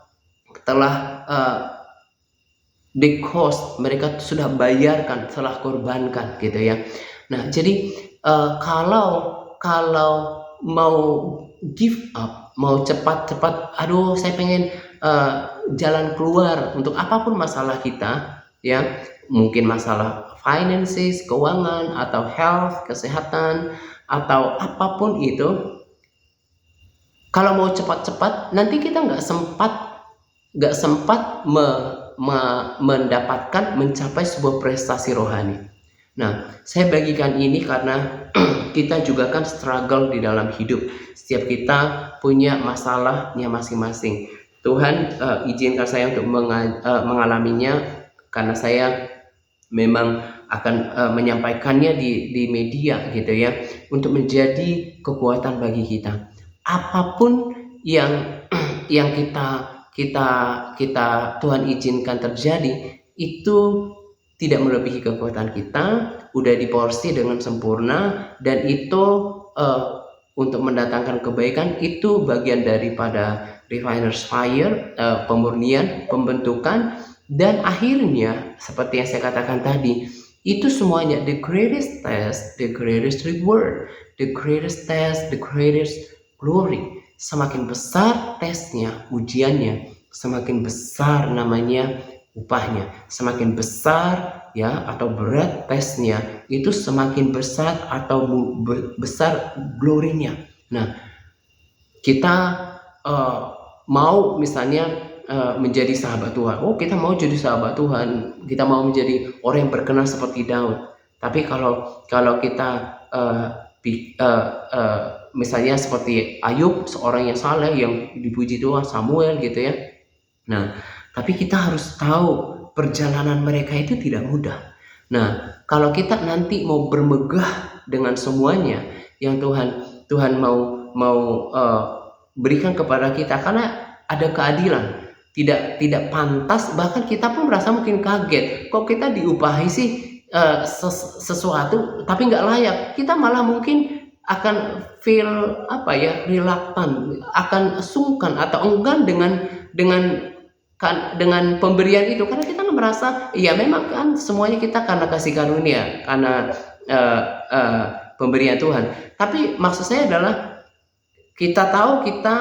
the cost, mereka sudah bayarkan, telah korbankan gitu ya. Nah, jadi kalau mau give up, mau cepat-cepat, aduh saya pengen jalan keluar untuk apapun masalah kita, ya, mungkin masalah finances, keuangan, atau health, kesehatan, atau apapun itu. Kalau mau cepat-cepat, nanti kita nggak sempat mendapatkan, mencapai sebuah prestasi rohani. Nah, saya bagikan ini karena kita juga kan struggle di dalam hidup. Setiap kita punya masalahnya masing-masing. Tuhan izinkan saya untuk mengalaminya, karena saya memang akan menyampaikannya di media gitu ya, untuk menjadi kekuatan bagi kita. Apapun yang kita Tuhan izinkan terjadi, itu tidak melebihi kekuatan kita, udah diporsi dengan sempurna, dan itu untuk mendatangkan kebaikan. Itu bagian daripada refiner's fire, pemurnian, pembentukan, dan akhirnya seperti yang saya katakan tadi, itu semuanya the greatest test, the greatest reward, the greatest test, the greatest glory. Semakin besar tesnya, ujiannya, semakin besar namanya upahnya. Semakin besar ya atau berat tesnya, itu semakin besar atau besar glorinya. Nah, kita mau misalnya menjadi sahabat Tuhan. Oh, kita mau jadi sahabat Tuhan, kita mau menjadi orang yang berkenan seperti Daud. Tapi kalau kita misalnya seperti Ayub, seorang yang saleh, yang dipuji Tuhan, Samuel gitu ya. Nah, tapi kita harus tahu perjalanan mereka itu tidak mudah. Nah, kalau kita nanti mau bermegah dengan semuanya yang Tuhan mau berikan kepada kita, karena ada keadilan, tidak pantas, bahkan kita pun merasa mungkin kaget, kok kita diupahi sih sesuatu tapi nggak layak. Kita malah mungkin akan feel reluctant, akan sungkan atau enggan dengan pemberian itu, karena kita merasa ya memang kan semuanya kita karena kasih karunia, karena pemberian Tuhan. Tapi maksud saya adalah kita tahu kita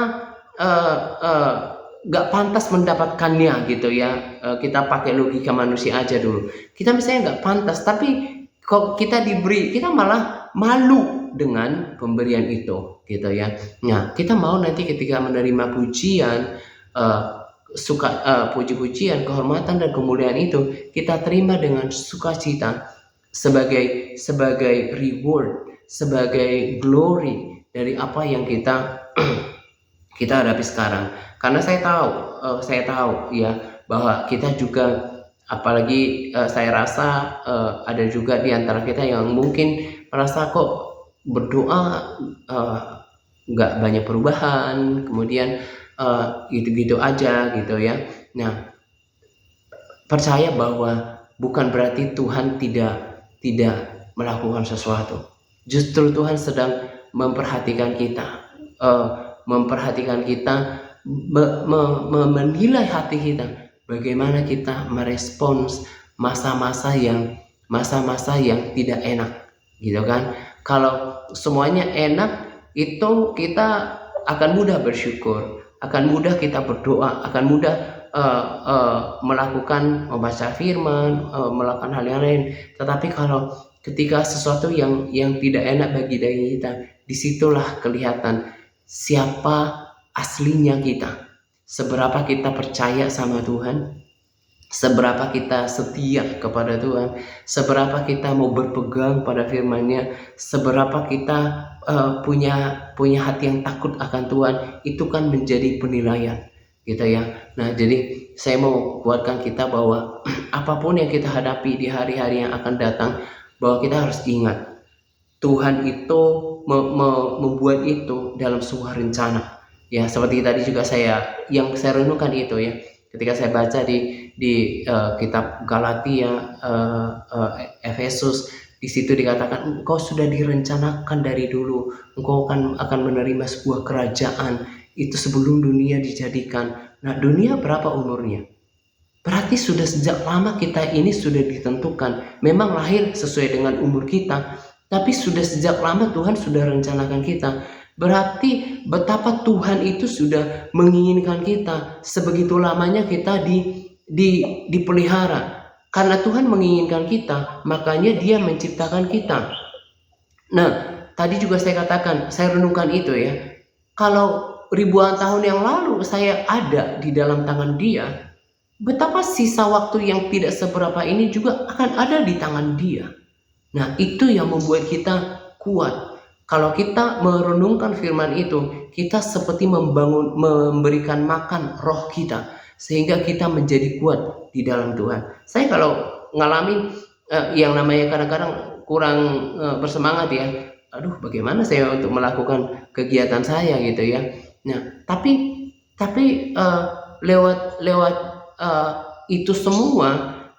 gak pantas mendapatkannya gitu ya. Kita pakai logika manusia aja dulu. Kita misalnya gak pantas, tapi kok kita diberi, kita malah malu dengan pemberian itu gitu ya. Nah, kita mau nanti ketika menerima pujian, puji-pujian, kehormatan dan kemuliaan itu, kita terima dengan sukacita sebagai reward, sebagai glory dari apa yang kita hadapi sekarang. Karena saya tahu ya bahwa kita juga, apalagi saya rasa ada juga di antara kita yang mungkin merasa kok berdoa nggak banyak perubahan, kemudian gitu-gitu aja gitu ya. Nah, percaya bahwa bukan berarti Tuhan tidak melakukan sesuatu. Justru Tuhan sedang memperhatikan kita, menilai hati kita, bagaimana kita merespons masa-masa yang tidak enak gitu kan. Kalau semuanya enak, itu kita akan mudah bersyukur, akan mudah kita berdoa, akan mudah membaca firman, melakukan hal yang lain. Tetapi kalau ketika sesuatu yang tidak enak bagi diri kita, disitulah kelihatan siapa aslinya kita, seberapa kita percaya sama Tuhan, seberapa kita setia kepada Tuhan, seberapa kita mau berpegang pada firman-Nya, seberapa kita punya hati yang takut akan Tuhan. Itu kan menjadi penilaian gitu ya. Nah, jadi saya mau kuatkan kita bahwa apapun yang kita hadapi di hari-hari yang akan datang, bahwa kita harus ingat Tuhan itu membuat itu dalam sebuah rencana. Ya, seperti tadi juga saya renungkan itu ya. Ketika saya baca di kitab Galatia, Efesus, di situ dikatakan engkau sudah direncanakan dari dulu, engkau akan menerima sebuah kerajaan itu sebelum dunia dijadikan. Nah, dunia berapa umurnya? Berarti sudah sejak lama kita ini sudah ditentukan. Memang lahir sesuai dengan umur kita, tapi sudah sejak lama Tuhan sudah rencanakan kita. Berarti betapa Tuhan itu sudah menginginkan kita sebegitu lamanya kita dipelihara. Karena Tuhan menginginkan kita, makanya Dia menciptakan kita. Nah, tadi juga saya katakan, saya renungkan itu ya. Kalau ribuan tahun yang lalu saya ada di dalam tangan Dia, betapa sisa waktu yang tidak seberapa ini juga akan ada di tangan Dia. Nah, itu yang membuat kita kuat. Kalau kita merenungkan firman itu, kita seperti memberikan makan roh kita, sehingga kita menjadi kuat di dalam Tuhan. Saya kalau ngalami yang namanya kadang-kadang kurang bersemangat ya, aduh bagaimana saya untuk melakukan kegiatan saya gitu ya. Nah, tapi lewat itu semua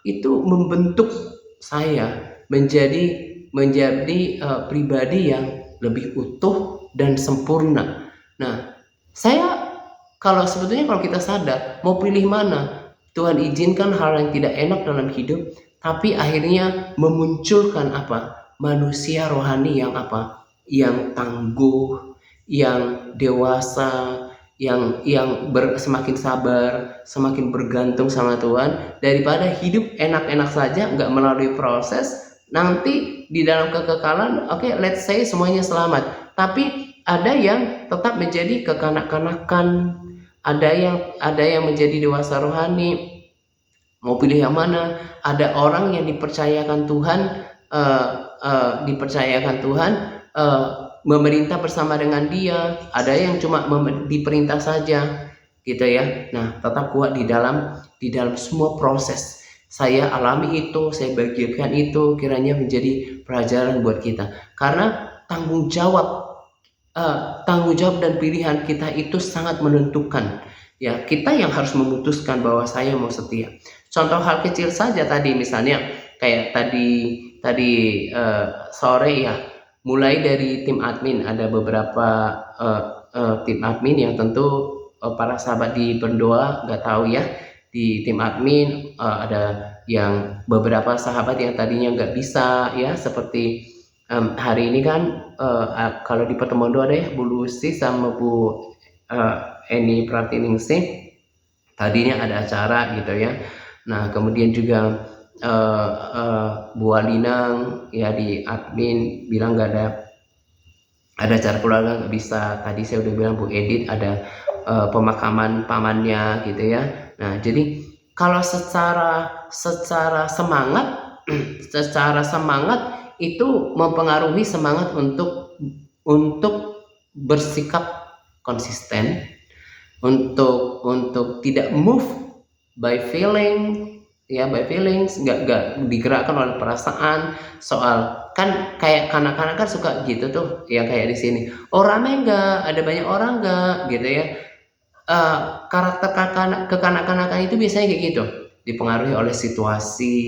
itu membentuk saya menjadi pribadi yang lebih utuh dan sempurna. Nah, saya sebetulnya kalau kita sadar mau pilih mana, Tuhan izinkan hal yang tidak enak dalam hidup, tapi akhirnya memunculkan manusia rohani yang yang tangguh, yang dewasa, yang semakin sabar, semakin bergantung sama Tuhan, daripada hidup enak-enak saja nggak melalui proses. Nanti di dalam kekekalan, let's say semuanya selamat, tapi ada yang tetap menjadi kekanak-kanakan, ada yang menjadi dewasa rohani. Mau pilih yang mana? Ada orang yang dipercayakan Tuhan memerintah bersama dengan Dia, ada yang cuma diperintah saja gitu ya. Nah, tetap kuat di dalam semua proses. Saya alami itu, saya bagikan itu, kiranya menjadi pelajaran buat kita. Karena tanggung jawab dan pilihan kita itu sangat menentukan. Ya, kita yang harus memutuskan bahwa saya mau setia. Contoh hal kecil saja tadi, misalnya kayak tadi sore ya, mulai dari tim admin, ada beberapa tim admin yang tentu para sahabat di Berdoa nggak tahu ya. Di tim admin ada yang beberapa sahabat yang tadinya nggak bisa ya, seperti hari ini kan kalau di pertemuan doa ada ya Bu Lucy sama Bu Eni Pratiningsih, tadinya ada acara gitu ya. Nah, kemudian juga Bu Alinang ya di admin bilang nggak ada acara keluarga, nggak bisa. Tadi saya udah bilang Bu Edith ada pemakaman pamannya gitu ya. Nah, jadi kalau secara semangat itu mempengaruhi semangat untuk bersikap konsisten, untuk tidak move by feelings, nggak digerakkan oleh perasaan. Soal kan kayak kanak-kanak kan suka gitu tuh, yang kayak di sini, ramai nggak, ada banyak orang nggak gitu ya. Karakter kekanak-kanakan itu biasanya kayak gitu, dipengaruhi oleh situasi,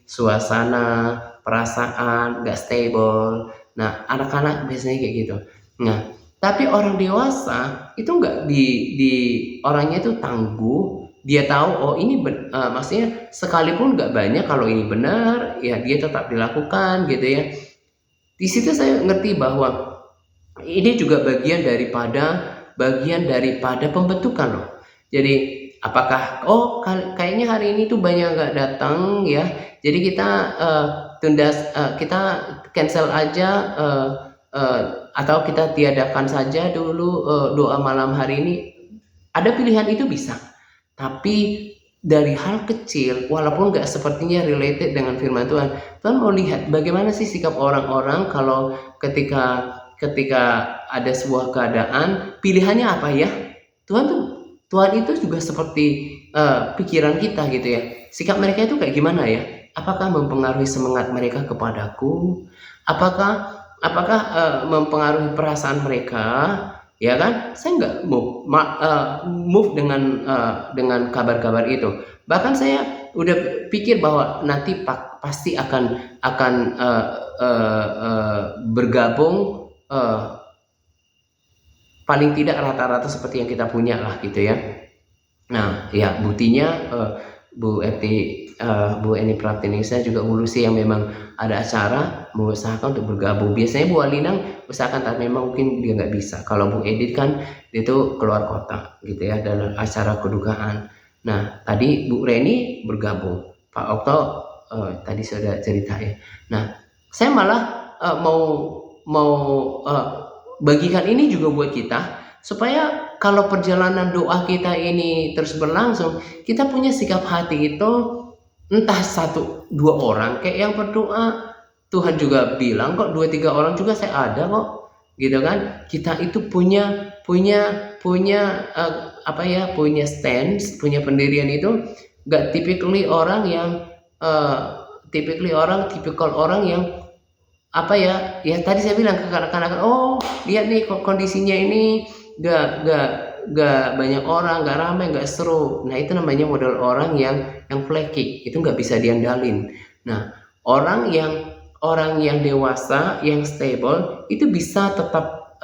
suasana, perasaan, nggak stable. Nah, anak-anak biasanya kayak gitu. Nah, tapi orang dewasa itu nggak orangnya itu tangguh. Dia tahu ini maksudnya sekalipun nggak banyak, kalau ini benar ya dia tetap dilakukan gitu ya. Di situ saya ngerti bahwa ini juga bagian daripada pembentukan loh. Jadi apakah kayaknya hari ini tuh banyak nggak datang ya, jadi kita kita cancel aja atau kita tiadakan saja dulu doa malam hari ini. Ada pilihan itu bisa, tapi dari hal kecil walaupun nggak sepertinya related dengan firman Tuhan, Tuhan mau lihat bagaimana sih sikap orang-orang kalau ketika ada sebuah keadaan, pilihannya apa ya. Tuhan itu juga seperti pikiran kita gitu ya. Sikap mereka itu kayak gimana ya? Apakah mempengaruhi semangat mereka kepadaku? Apakah mempengaruhi perasaan mereka? Ya kan? Saya nggak move dengan kabar-kabar itu. Bahkan saya udah pikir bahwa nanti pasti akan bergabung. Paling tidak rata-rata seperti yang kita punya lah gitu ya. Nah ya, buktinya Bu Eni Pratiningsih juga ngurusi yang memang ada acara mengusahakan untuk bergabung. Biasanya Bu Alinang usahakan, tapi memang mungkin dia nggak bisa. Kalau Bu Edit kan dia tuh keluar kota gitu ya dalam acara kedukaan. Nah tadi Bu Reni bergabung, Pak Okto tadi sudah cerita ya. Nah saya malah mau bagikan ini juga buat kita, supaya kalau perjalanan doa kita ini terus berlangsung, kita punya sikap hati itu entah 1-2 orang kayak yang berdoa. Tuhan juga bilang kok 2-3 orang juga saya ada kok, gitu kan. Kita itu punya punya stance, punya pendirian itu gak typically orang yang tipikal orang yang ya tadi saya bilang ke kanak-kanak, oh lihat nih kondisinya ini gak banyak orang, gak ramai, gak seru. Nah itu namanya model orang yang flaky, itu gak bisa diandalin. Nah orang yang dewasa, yang stable itu bisa tetap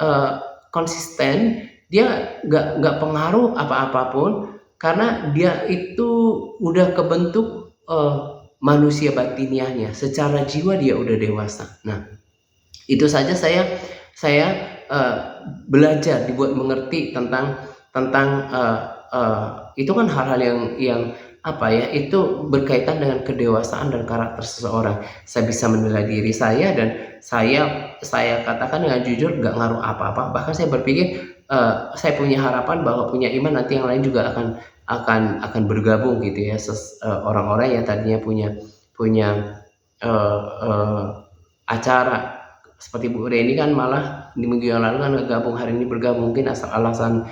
konsisten. Dia gak pengaruh apa-apapun, karena dia itu udah kebentuk manusia batiniahnya, secara jiwa dia udah dewasa. Nah itu saja saya belajar, dibuat mengerti tentang itu kan hal-hal yang itu berkaitan dengan kedewasaan dan karakter seseorang. Saya bisa menilai diri saya, dan saya katakan dengan jujur gak ngaruh apa-apa. Bahkan saya berpikir saya punya harapan bahwa punya iman nanti yang lain juga akan bergabung gitu ya. Orang-orang yang tadinya punya acara seperti Bu Reni kan malah di minggu yang lalu kan gabung, hari ini bergabung, mungkin alasan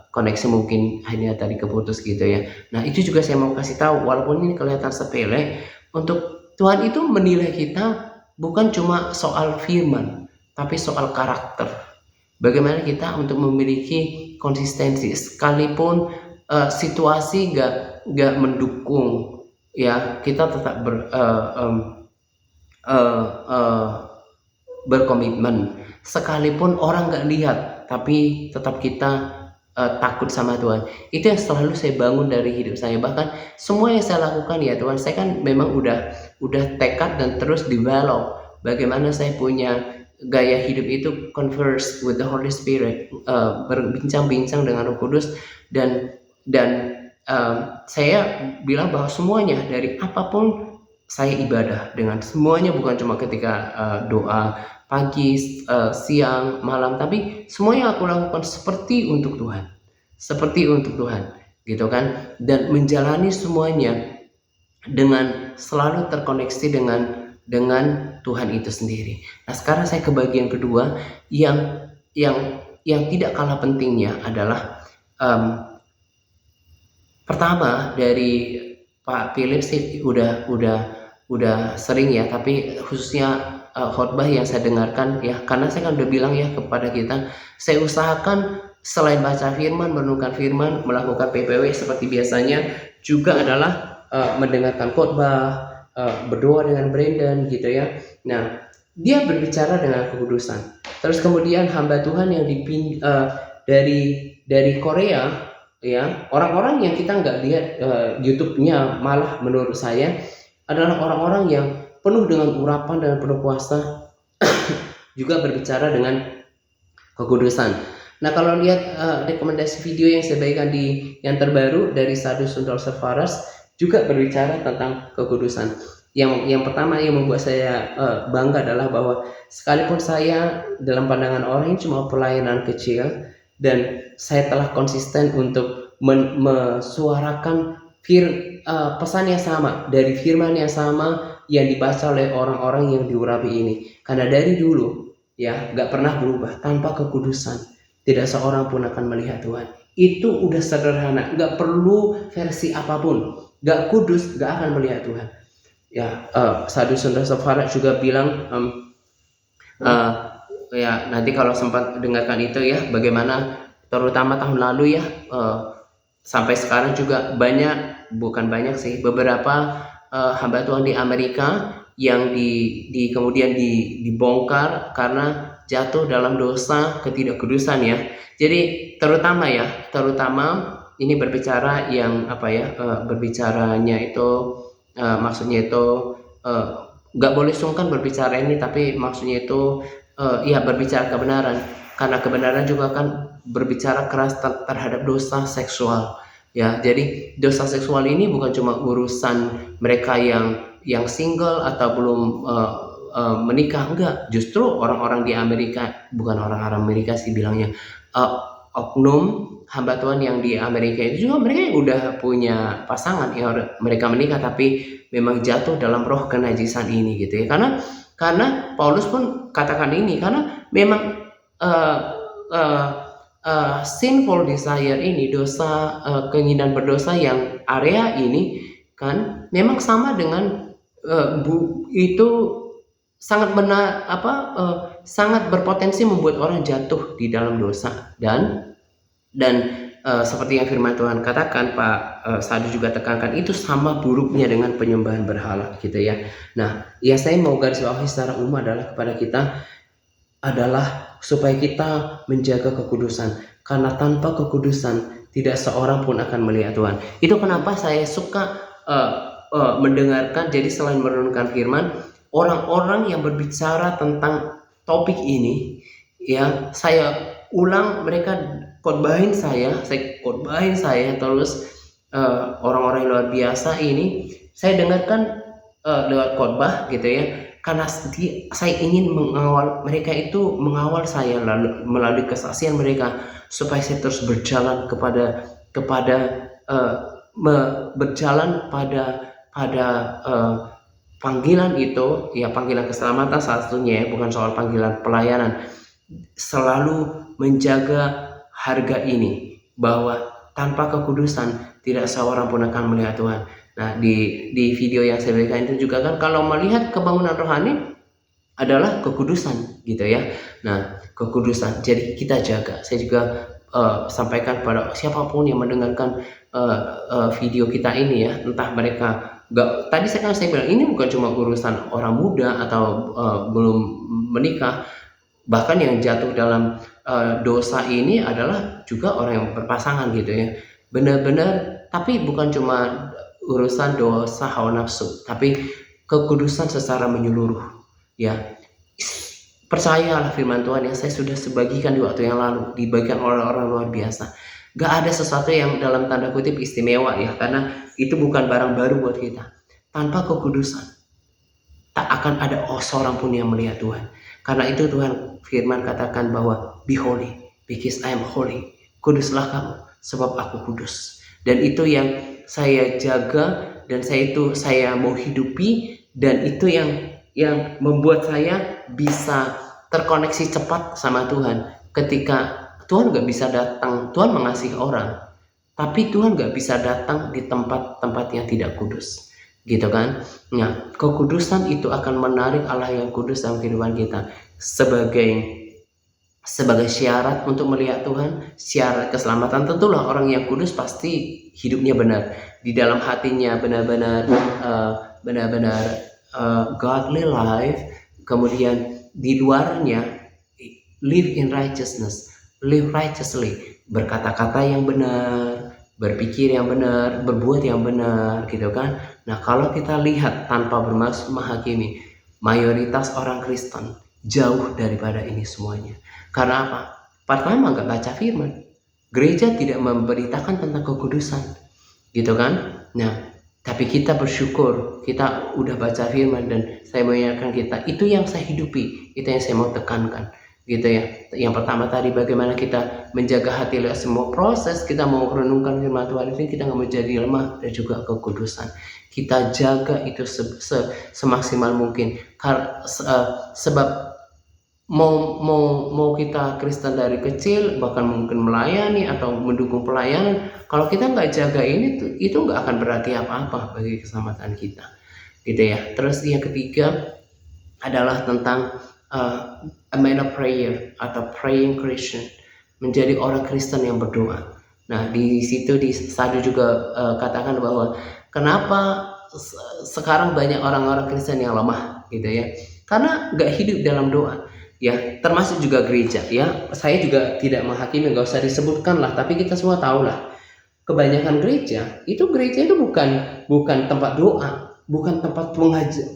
koneksi mungkin hanya tadi keputus gitu ya. Nah itu juga saya mau kasih tahu, walaupun ini kelihatan sepele, untuk Tuhan itu menilai kita bukan cuma soal firman, tapi soal karakter. Bagaimana kita untuk memiliki konsistensi sekalipun situasi gak mendukung ya, kita tetap berkomitmen. Sekalipun orang gak lihat, tapi tetap kita takut sama Tuhan. Itu yang selalu saya bangun dari hidup saya. Bahkan semua yang saya lakukan ya Tuhan, saya kan memang udah tekad dan terus develop bagaimana saya punya gaya hidup itu converse with the Holy Spirit, berbincang-bincang dengan Roh Kudus, dan saya bilang bahwa semuanya, dari apapun saya ibadah dengan semuanya, bukan cuma ketika doa pagi, siang, malam, tapi semuanya aku lakukan seperti untuk Tuhan, gitu kan, dan menjalani semuanya dengan selalu terkoneksi dengan Tuhan itu sendiri. Nah sekarang saya ke bagian kedua yang tidak kalah pentingnya adalah pertama, dari Pak Philip sih udah sering ya, tapi khususnya khotbah yang saya dengarkan ya, karena saya kan udah bilang ya kepada kita, saya usahakan selain baca firman, merenungkan firman, melakukan PPW seperti biasanya, juga adalah mendengarkan khotbah, berdoa dengan Brandon gitu ya. Nah dia berbicara dengan kekudusan. Terus kemudian hamba Tuhan yang dari Korea ya, orang-orang yang kita nggak lihat YouTube-nya, malah menurut saya adalah orang-orang yang penuh dengan urapan dan penuh kuasa, juga berbicara dengan kekudusan. Nah kalau lihat rekomendasi video yang saya bagikan yang terbaru dari Sadhu Sundar Selvaras, juga berbicara tentang kekudusan. Yang pertama yang membuat saya bangga adalah bahwa sekalipun saya dalam pandangan orang ini cuma pelayanan kecil, dan saya telah konsisten untuk mensuarakan pesan yang sama, dari firman yang sama yang dibaca oleh orang-orang yang diurapi ini. Karena dari dulu ya gak pernah berubah, tanpa kekudusan tidak seorang pun akan melihat Tuhan. Itu udah sederhana, gak perlu versi apapun. Gak kudus gak akan melihat Tuhan ya. Sadhu Sundar Selvaras juga bilang ya nanti kalau sempat dengarkan itu ya, bagaimana terutama tahun lalu ya, sampai sekarang juga beberapa hamba Tuhan di Amerika yang kemudian dibongkar karena jatuh dalam dosa ketidakkudusan ya. Jadi terutama ini berbicara yang apa ya? Berbicaranya itu maksudnya itu nggak boleh sungkan berbicara ini, tapi maksudnya itu ya berbicara kebenaran, karena kebenaran juga akan berbicara keras terhadap dosa seksual. Ya, jadi dosa seksual ini bukan cuma urusan mereka yang single atau belum menikah, enggak. Justru orang-orang di Amerika, bukan orang-orang Amerika sih bilangnya, oknum hamba Tuhan yang di Amerika itu juga mereka udah punya pasangan ya, mereka menikah tapi memang jatuh dalam roh kenajisan ini gitu ya. Karena Paulus pun katakan ini, karena memang sinful desire ini, dosa keinginan berdosa yang area ini kan memang sama dengan itu sangat sangat berpotensi membuat orang jatuh di dalam dosa. Dan seperti yang firman Tuhan katakan, Pak Sadu juga tekankan, itu sama buruknya dengan penyembahan berhala gitu ya. Nah, ya saya mau garis bawahi secara umum adalah kepada kita adalah supaya kita menjaga kekudusan, karena tanpa kekudusan tidak seorang pun akan melihat Tuhan. Itu kenapa saya suka mendengarkan, jadi selain merenungkan firman, orang-orang yang berbicara tentang topik ini ya, saya ulang, mereka khotbahin saya terus orang-orang yang luar biasa ini saya dengarkan lewat khotbah gitu ya, karena saya ingin mengawal saya lalu melalui kesaksian mereka, supaya saya terus berjalan berjalan pada panggilan itu ya, panggilan keselamatan salah satunya ya, bukan soal panggilan pelayanan. Selalu menjaga harga ini, bahwa tanpa kekudusan tidak seorang pun akan melihat Tuhan. Nah, di video yang saya berikan itu juga kan, kalau melihat kebangunan rohani adalah kekudusan gitu ya. Nah, kekudusan, jadi kita jaga. Saya juga sampaikan pada siapapun yang mendengarkan video kita ini ya, entah mereka tadi saya bilang ini bukan cuma urusan orang muda atau belum menikah, bahkan yang jatuh dalam dosa ini adalah juga orang yang berpasangan gitu ya. Benar-benar, tapi bukan cuma urusan dosa hawa nafsu, tapi kekudusan secara menyeluruh ya. Percayalah firman Tuhan yang saya sudah sebagikan di waktu yang lalu, dibagikan oleh orang luar biasa. Gak ada sesuatu yang dalam tanda kutip istimewa ya, karena itu bukan barang baru buat kita. Tanpa kekudusan tak akan ada seorang pun yang melihat Tuhan. Karena itu Tuhan firman katakan bahwa be holy because I am holy. Kuduslah kamu sebab aku kudus. Dan itu yang saya jaga, dan saya mau hidupi, dan itu yang membuat saya bisa terkoneksi cepat sama Tuhan. Ketika Tuhan gak bisa datang, Tuhan mengasihi orang, tapi Tuhan gak bisa datang di tempat-tempat yang tidak kudus gitu kan. Nah, kekudusan itu akan menarik Allah yang kudus dalam kehidupan kita sebagai syarat untuk melihat Tuhan, syarat keselamatan. Tentulah orang yang kudus pasti hidupnya benar, di dalam hatinya benar-benar godly life, kemudian di luarnya live in righteousness, live righteously, berkata-kata yang benar, berpikir yang benar, berbuat yang benar gitu kan. Nah, kalau kita lihat tanpa bermaksud menghakimi, mayoritas orang Kristen jauh daripada ini semuanya. Karena apa? Pertama, nggak baca firman. Gereja tidak memberitakan tentang kekudusan gitu kan. Nah, tapi kita bersyukur kita udah baca firman, dan saya mengingatkan kita, itu yang saya hidupi, itu yang saya mau tekankan gitu ya. Yang pertama tadi, bagaimana kita menjaga hati lewat semua proses kita mau renungkan firman Tuhan ini, kita nggak mau jadi lemah, dan juga kekudusan kita jaga itu semaksimal mungkin. Sebab mau kita Kristen dari kecil, bahkan mungkin melayani atau mendukung pelayanan, kalau kita nggak jaga ini, itu nggak akan berarti apa-apa bagi keselamatan kita gitu ya. Terus yang ketiga adalah tentang a man of prayer atau praying Christian, menjadi orang Kristen yang berdoa. Nah, di situ di Sadu juga katakan bahwa kenapa sekarang banyak orang-orang Kristen yang lemah gitu ya, karena nggak hidup dalam doa ya, termasuk juga gereja ya. Saya juga tidak menghakimi, nggak usah disebutkan lah, tapi kita semua tahu lah, kebanyakan gereja itu bukan tempat doa, bukan tempat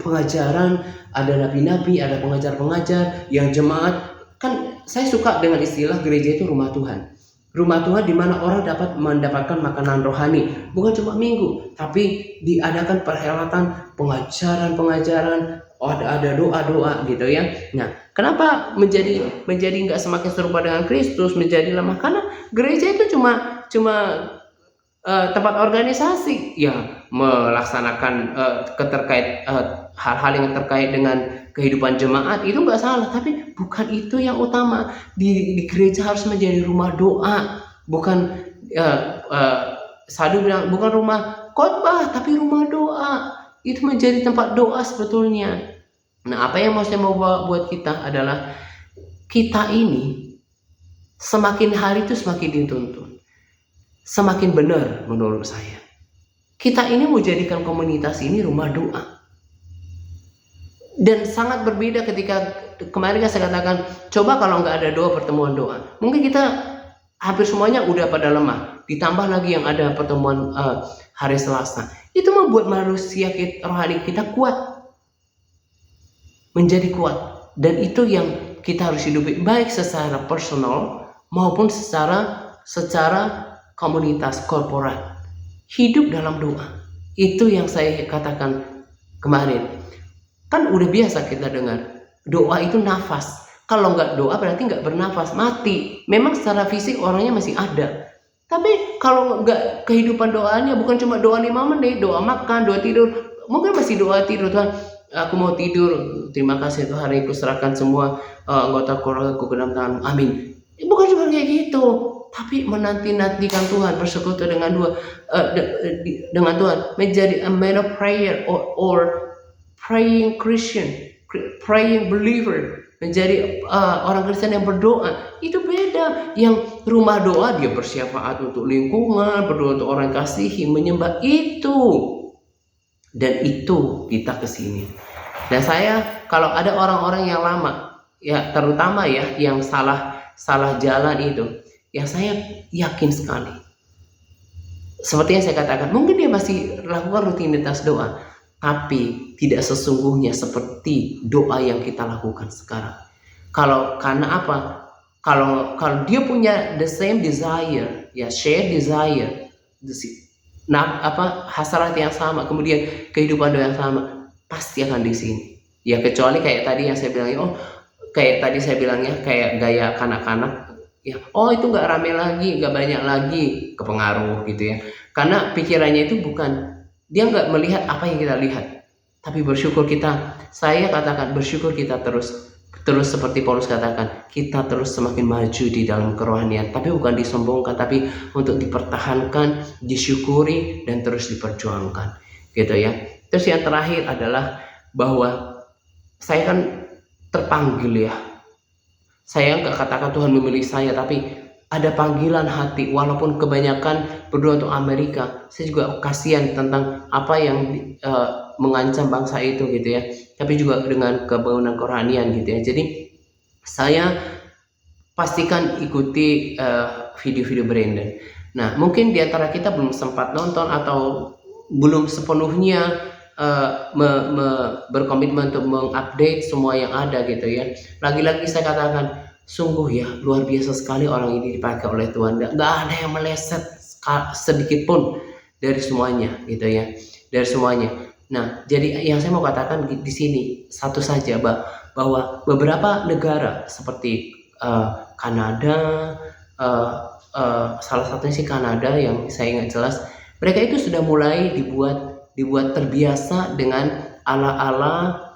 pengajaran, ada nabi-nabi, ada pengajar-pengajar yang jemaat. Kan saya suka dengan istilah gereja itu rumah Tuhan. Rumah Tuhan di mana orang dapat mendapatkan makanan rohani, bukan cuma minggu, tapi diadakan perhelatan pengajaran, ada doa-doa gitu ya. Nah, kenapa menjadi nggak semakin serupa dengan Kristus, menjadi lemah? Karena gereja itu cuma tempat organisasi yang melaksanakan hal-hal yang terkait dengan kehidupan jemaat, itu nggak salah, tapi bukan itu yang utama. Di gereja harus menjadi rumah doa, bukan Sadu bilang bukan rumah khotbah tapi rumah doa. Itu menjadi tempat doa sebetulnya. Nah, apa yang mau saya buat kita adalah kita ini semakin hari itu semakin dituntun, semakin benar menurut saya. Kita ini mau jadikan komunitas ini rumah doa. Dan sangat berbeda ketika kemarin saya katakan, coba kalau nggak ada doa, pertemuan doa, mungkin kita hampir semuanya udah pada lemah. Ditambah lagi yang ada pertemuan hari Selasa, itu membuat manusia rohani kita kuat, menjadi kuat. Dan itu yang kita harus hidupi, baik secara personal maupun secara komunitas korporat. Hidup dalam doa, itu yang saya katakan kemarin. Kan udah biasa kita dengar doa itu nafas. Kalau nggak doa berarti nggak bernafas, mati. Memang secara fisik orangnya masih ada, tapi kalau nggak kehidupan doanya, bukan cuma doa 5 menit, doa makan, doa tidur, mungkin masih doa tidur. Tuhan, aku mau tidur, terima kasih Tuhan, hari ku serahkan semua anggota keluargaku ke dalam tangan, amin. Bukan cuma kayak gitu, tapi menanti-nantikan Tuhan, bersekutu dengan dengan Tuhan, menjadi a man of prayer or praying Christian, praying believer, menjadi orang Kristen yang berdoa. Itu beda. Yang rumah doa dia bersyafaat untuk lingkungan, berdoa untuk orang kasihi, menyembah, itu. Dan itu kita kesini. Dan saya kalau ada orang-orang yang lama, ya terutama ya yang salah jalan itu, yang saya yakin sekali, seperti yang saya katakan, mungkin dia masih lakukan rutinitas doa, tapi tidak sesungguhnya seperti doa yang kita lakukan sekarang. Karena apa? Kalau dia punya the same desire, ya share desire, hasrat yang sama, kemudian kehidupan doa yang sama, pasti akan di sini. Ya kecuali kayak tadi yang saya bilang, kayak tadi saya bilangnya kayak gaya kanak-kanak, ya itu nggak rame lagi, nggak banyak lagi, kepengaruh gitu ya. Karena pikirannya itu bukan, dia nggak melihat apa yang kita lihat, tapi saya katakan bersyukur kita terus seperti Paulus katakan, kita terus semakin maju di dalam kerohanian, tapi bukan disombongkan, tapi untuk dipertahankan, disyukuri, dan terus diperjuangkan gitu ya. Terus yang terakhir adalah bahwa saya kan terpanggil ya, saya nggak katakan Tuhan memilih saya, tapi ada panggilan hati. Walaupun kebanyakan berdoa untuk Amerika, saya juga kasihan tentang apa yang mengancam bangsa itu gitu ya, tapi juga dengan kebangunan kerohanian gitu ya. Jadi saya pastikan ikuti video-video Brandon. Nah, mungkin diantara kita belum sempat nonton atau belum sepenuhnya berkomitmen untuk mengupdate semua yang ada gitu ya. Lagi-lagi saya katakan, sungguh ya luar biasa sekali orang ini dipakai oleh Tuhan. Gak ada yang meleset sedikit pun dari semuanya gitu ya, dari semuanya. Nah, jadi yang saya mau katakan di sini satu saja, bahwa beberapa negara seperti Kanada, salah satunya sih Kanada yang saya ingat jelas, mereka itu sudah mulai dibuat terbiasa dengan ala-ala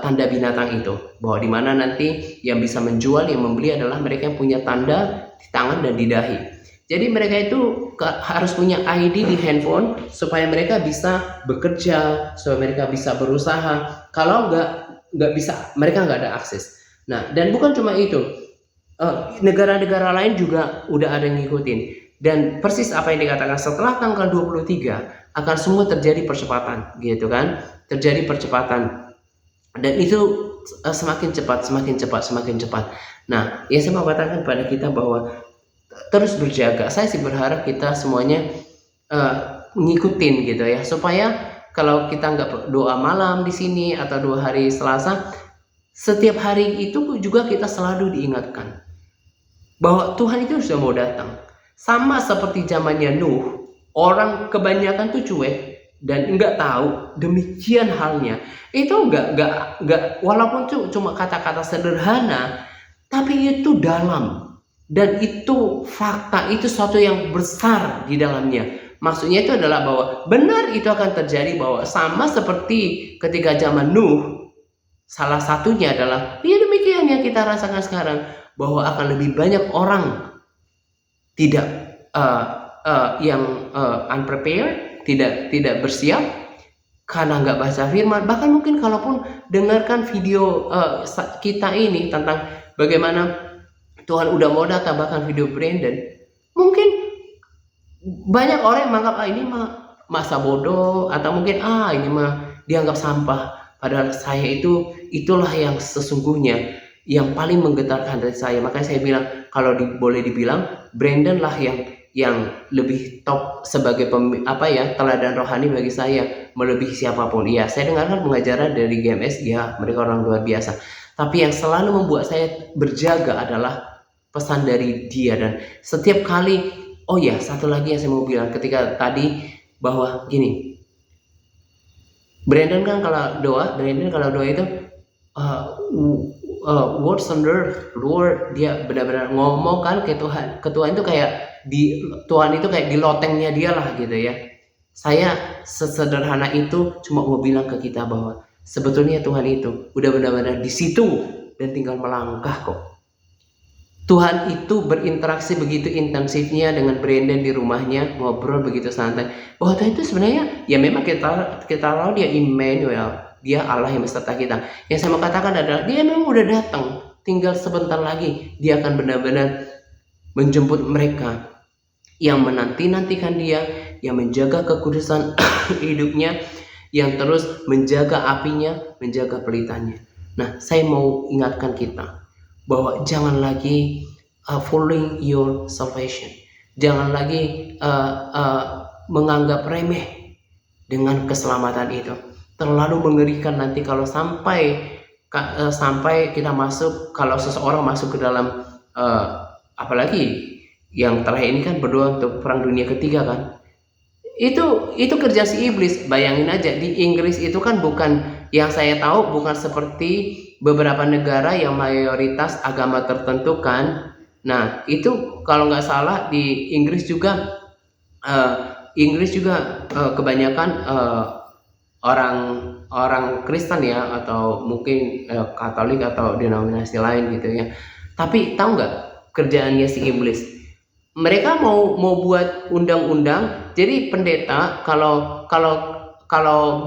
tanda binatang itu, bahwa di mana nanti yang bisa menjual, yang membeli adalah mereka yang punya tanda di tangan dan di dahi. Jadi mereka itu harus punya ID di handphone supaya mereka bisa bekerja, supaya mereka bisa berusaha. Kalau nggak bisa, mereka nggak ada akses. Nah, dan bukan cuma itu, negara-negara lain juga udah ada yang ngikutin. Dan persis apa yang dikatakan, setelah tanggal 23 akan semua terjadi percepatan gitu kan, terjadi percepatan, dan itu semakin cepat. Nah, yang saya mau katakan pada kita bahwa terus berjaga. Saya sih berharap kita semuanya ngikutin gitu ya, supaya kalau kita nggak doa malam di sini atau 2 hari Selasa, setiap hari itu juga kita selalu diingatkan bahwa Tuhan itu sudah mau datang. Sama seperti zamannya Nuh, orang kebanyakan tuh cuek dan nggak tahu. Demikian halnya, itu nggak walaupun tuh cuma kata-kata sederhana, tapi itu dalam dan itu fakta, itu sesuatu yang besar di dalamnya. Maksudnya itu adalah bahwa benar itu akan terjadi, bahwa sama seperti ketika zaman Nuh, salah satunya adalah ya demikian yang kita rasakan sekarang, bahwa akan lebih banyak orang tidak yang unprepared, tidak bersiap karena nggak baca firman. Bahkan mungkin kalaupun dengarkan video kita ini tentang bagaimana Tuhan udah mau datang, bahkan video Brandon, mungkin banyak orang yang menganggap ini mah masa bodoh, atau mungkin ini mah dianggap sampah. Padahal saya itulah yang sesungguhnya yang paling menggetarkan dari saya. Makanya saya bilang, kalau boleh dibilang, Brandon lah yang lebih top sebagai teladan rohani bagi saya, melebihi siapapun. Iya, saya dengarkan pengajaran dari GMS, ya mereka orang luar biasa. Tapi yang selalu membuat saya berjaga adalah pesan dari dia. Dan setiap kali, satu lagi yang saya mau bilang ketika tadi, bahwa gini, Brandon kalau doa itu words under Lord, dia benar-benar ngomong kan ke Tuhan. Ke Tuhan itu kayak Tuhan itu kayak di lotengnya dia lah gitu ya. Saya sesederhana itu cuma mau bilang ke kita bahwa sebetulnya Tuhan itu udah benar-benar di situ dan tinggal melangkah kok. Tuhan itu berinteraksi begitu intensifnya dengan Brandon di rumahnya, ngobrol begitu santai. Bahwa Tuhan itu sebenarnya ya memang kita tahu dia Immanuel, dia Allah yang beserta kita. Yang saya mau katakan adalah dia memang udah datang, tinggal sebentar lagi dia akan benar-benar menjemput mereka yang menanti-nantikan dia, yang menjaga kekudusan hidupnya, yang terus menjaga apinya, menjaga pelitanya. Nah, saya mau ingatkan kita bahwa jangan lagi following your salvation. Jangan lagi menganggap remeh dengan keselamatan itu. Terlalu mengerikan nanti kalau sampai kita masuk, kalau seseorang masuk ke dalam apalagi yang terakhir ini kan berdoa untuk perang dunia ketiga kan. Itu kerja si iblis. Bayangin aja, di Inggris itu kan bukan, yang saya tahu bukan seperti beberapa negara yang mayoritas agama tertentu kan. Nah itu kalau nggak salah di Inggris juga kebanyakan orang Kristen ya, atau mungkin Katolik atau denominasi lain gitu ya. Tapi tahu nggak kerjaannya si iblis? Mereka mau buat undang-undang. Jadi pendeta kalau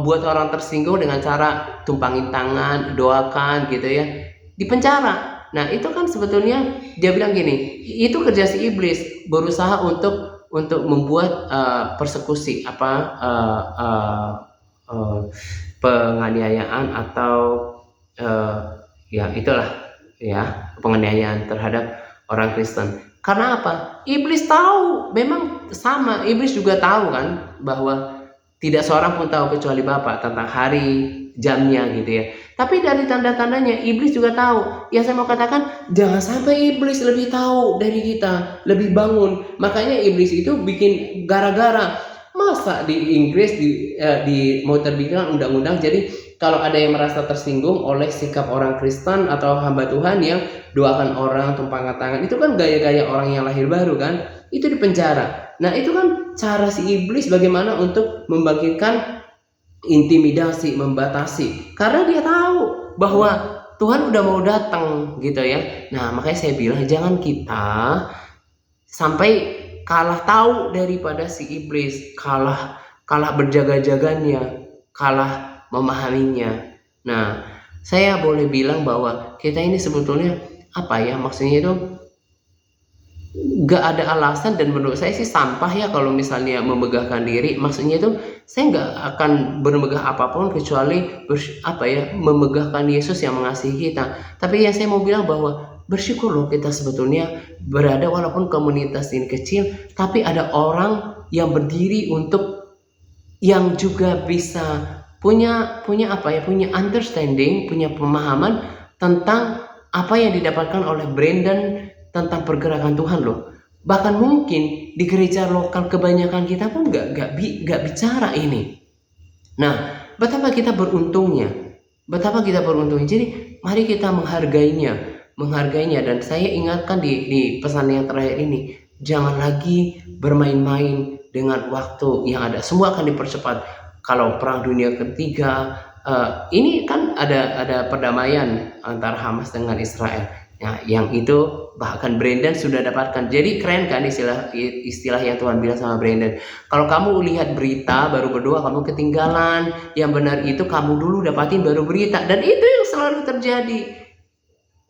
buat orang tersinggung dengan cara tumpangin tangan, doakan gitu ya, dipenjara. Nah itu kan sebetulnya dia bilang gini, itu kerja si iblis, berusaha untuk membuat persekusi penganiayaan atau ya itulah ya, penganiayaan terhadap orang Kristen. Karena apa? Iblis tahu, memang sama, iblis juga tahu kan bahwa tidak seorang pun tahu kecuali Bapa tentang hari, jamnya gitu ya. Tapi dari tanda-tandanya iblis juga tahu. Ya saya mau katakan, jangan sampai iblis lebih tahu dari kita, lebih bangun. Makanya iblis itu bikin gara-gara. Masa di Inggris mau terbitkan undang-undang, jadi kalau ada yang merasa tersinggung oleh sikap orang Kristen atau hamba Tuhan yang doakan orang, tumpangkan tangan, itu kan gaya-gaya orang yang lahir baru kan, itu dipenjara. Nah itu kan cara si iblis bagaimana untuk membangkitkan intimidasi, membatasi, karena dia tahu bahwa Tuhan udah mau datang gitu ya. Nah makanya saya bilang jangan kita sampai kalah tahu daripada si iblis, kalah berjaga-jaganya, kalah memahaminya. Nah, saya boleh bilang bahwa kita ini sebetulnya maksudnya itu gak ada alasan, dan menurut saya sih sampah ya kalau misalnya memegahkan diri. Maksudnya itu saya gak akan bermegah apapun kecuali memegahkan Yesus yang mengasihi kita. Tapi yang saya mau bilang bahwa bersyukur loh kita sebetulnya berada, walaupun komunitas ini kecil, tapi ada orang yang berdiri untuk yang juga bisa punya understanding, punya pemahaman tentang apa yang didapatkan oleh Brandon tentang pergerakan Tuhan loh. Bahkan mungkin di gereja lokal kebanyakan kita pun gak bicara ini. Nah, betapa kita beruntungnya. Jadi mari kita menghargainya. Dan saya ingatkan di pesan yang terakhir ini, jangan lagi bermain-main dengan waktu yang ada. Semua akan dipercepat. Kalau perang dunia ketiga, ini kan ada perdamaian antara Hamas dengan Israel. Ya, yang itu bahkan Brandon sudah dapatkan. Jadi keren kan istilah yang Tuhan bilang sama Brandon. Kalau kamu lihat berita baru berdoa, kamu ketinggalan. Yang benar itu kamu dulu dapatin baru berita. Dan itu yang selalu terjadi.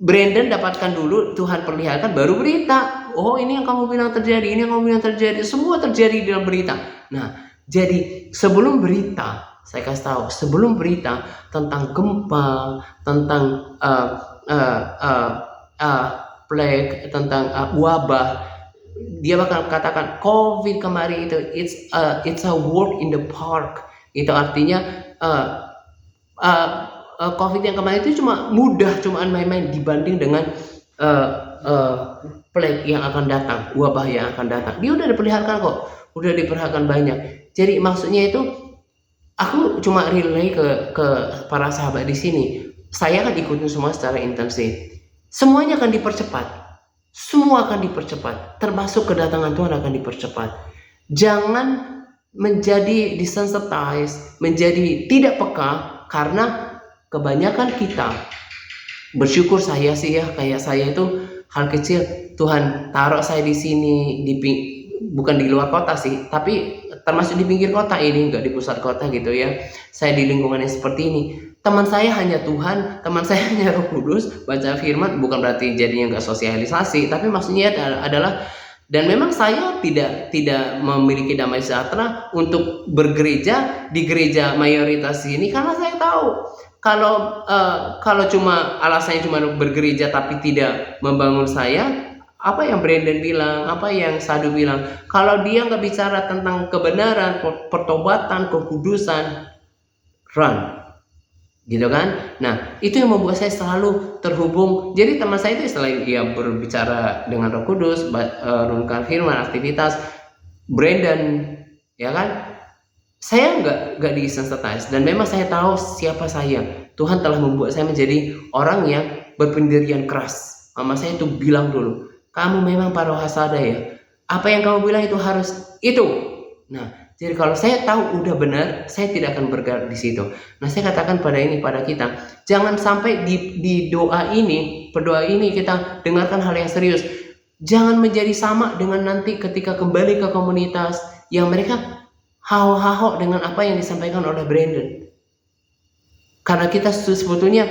Brandon dapatkan dulu, Tuhan perlihatkan baru berita. Oh, ini yang kamu bilang terjadi, ini yang kamu bilang terjadi. Semua terjadi dalam berita. Nah, jadi sebelum berita, saya kasih tahu, sebelum berita tentang gempa, tentang plague, tentang wabah, dia bakal katakan COVID kemarin itu it's a walk in the park. Itu artinya COVID yang kemarin itu cuma main-main dibanding dengan plague yang akan datang, wabah yang akan datang. Dia udah diperlihatkan kok, udah diperlihatkan banyak. Jadi maksudnya itu aku cuma relay ke para sahabat di sini. Saya akan ikutin semua secara intensif. Semuanya akan dipercepat. Semua akan dipercepat, termasuk kedatangan Tuhan akan dipercepat. Jangan menjadi desensitized, menjadi tidak peka, karena kebanyakan kita bersyukur saya sih ya, kayak saya itu hal kecil Tuhan taruh saya di sini, bukan di luar kota sih, tapi termasuk di pinggir kota ini, nggak di pusat kota gitu ya. Saya di lingkungan yang seperti ini. Teman saya hanya Tuhan, teman saya hanya Roh Kudus, baca firman, bukan berarti jadinya nggak sosialisasi, tapi maksudnya adalah, dan memang saya tidak memiliki damai sejahtera untuk bergereja di gereja mayoritas ini, karena saya tahu kalau cuma alasannya cuma bergereja tapi tidak membangun saya. Apa yang Brandon bilang, apa yang Sadu bilang, kalau dia nggak bicara tentang kebenaran, pertobatan, kekudusan, run, gitu kan? Nah, itu yang membuat saya selalu terhubung. Jadi teman saya itu selain dia berbicara dengan Roh Kudus, renungkan firman, aktivitas, Brandon, ya kan? Saya nggak desensitize, dan memang saya tahu siapa saya. Tuhan telah membuat saya menjadi orang yang berpendirian keras. Mama saya itu bilang dulu, kamu memang parohasada ya. Apa yang kamu bilang itu harus itu. Nah, jadi kalau saya tahu udah benar, saya tidak akan bergerak di situ. Nah, saya katakan pada kita, jangan sampai di berdoa ini kita dengarkan hal yang serius. Jangan menjadi sama dengan nanti ketika kembali ke komunitas yang mereka haho-haho dengan apa yang disampaikan oleh Brandon. Karena kita sebetulnya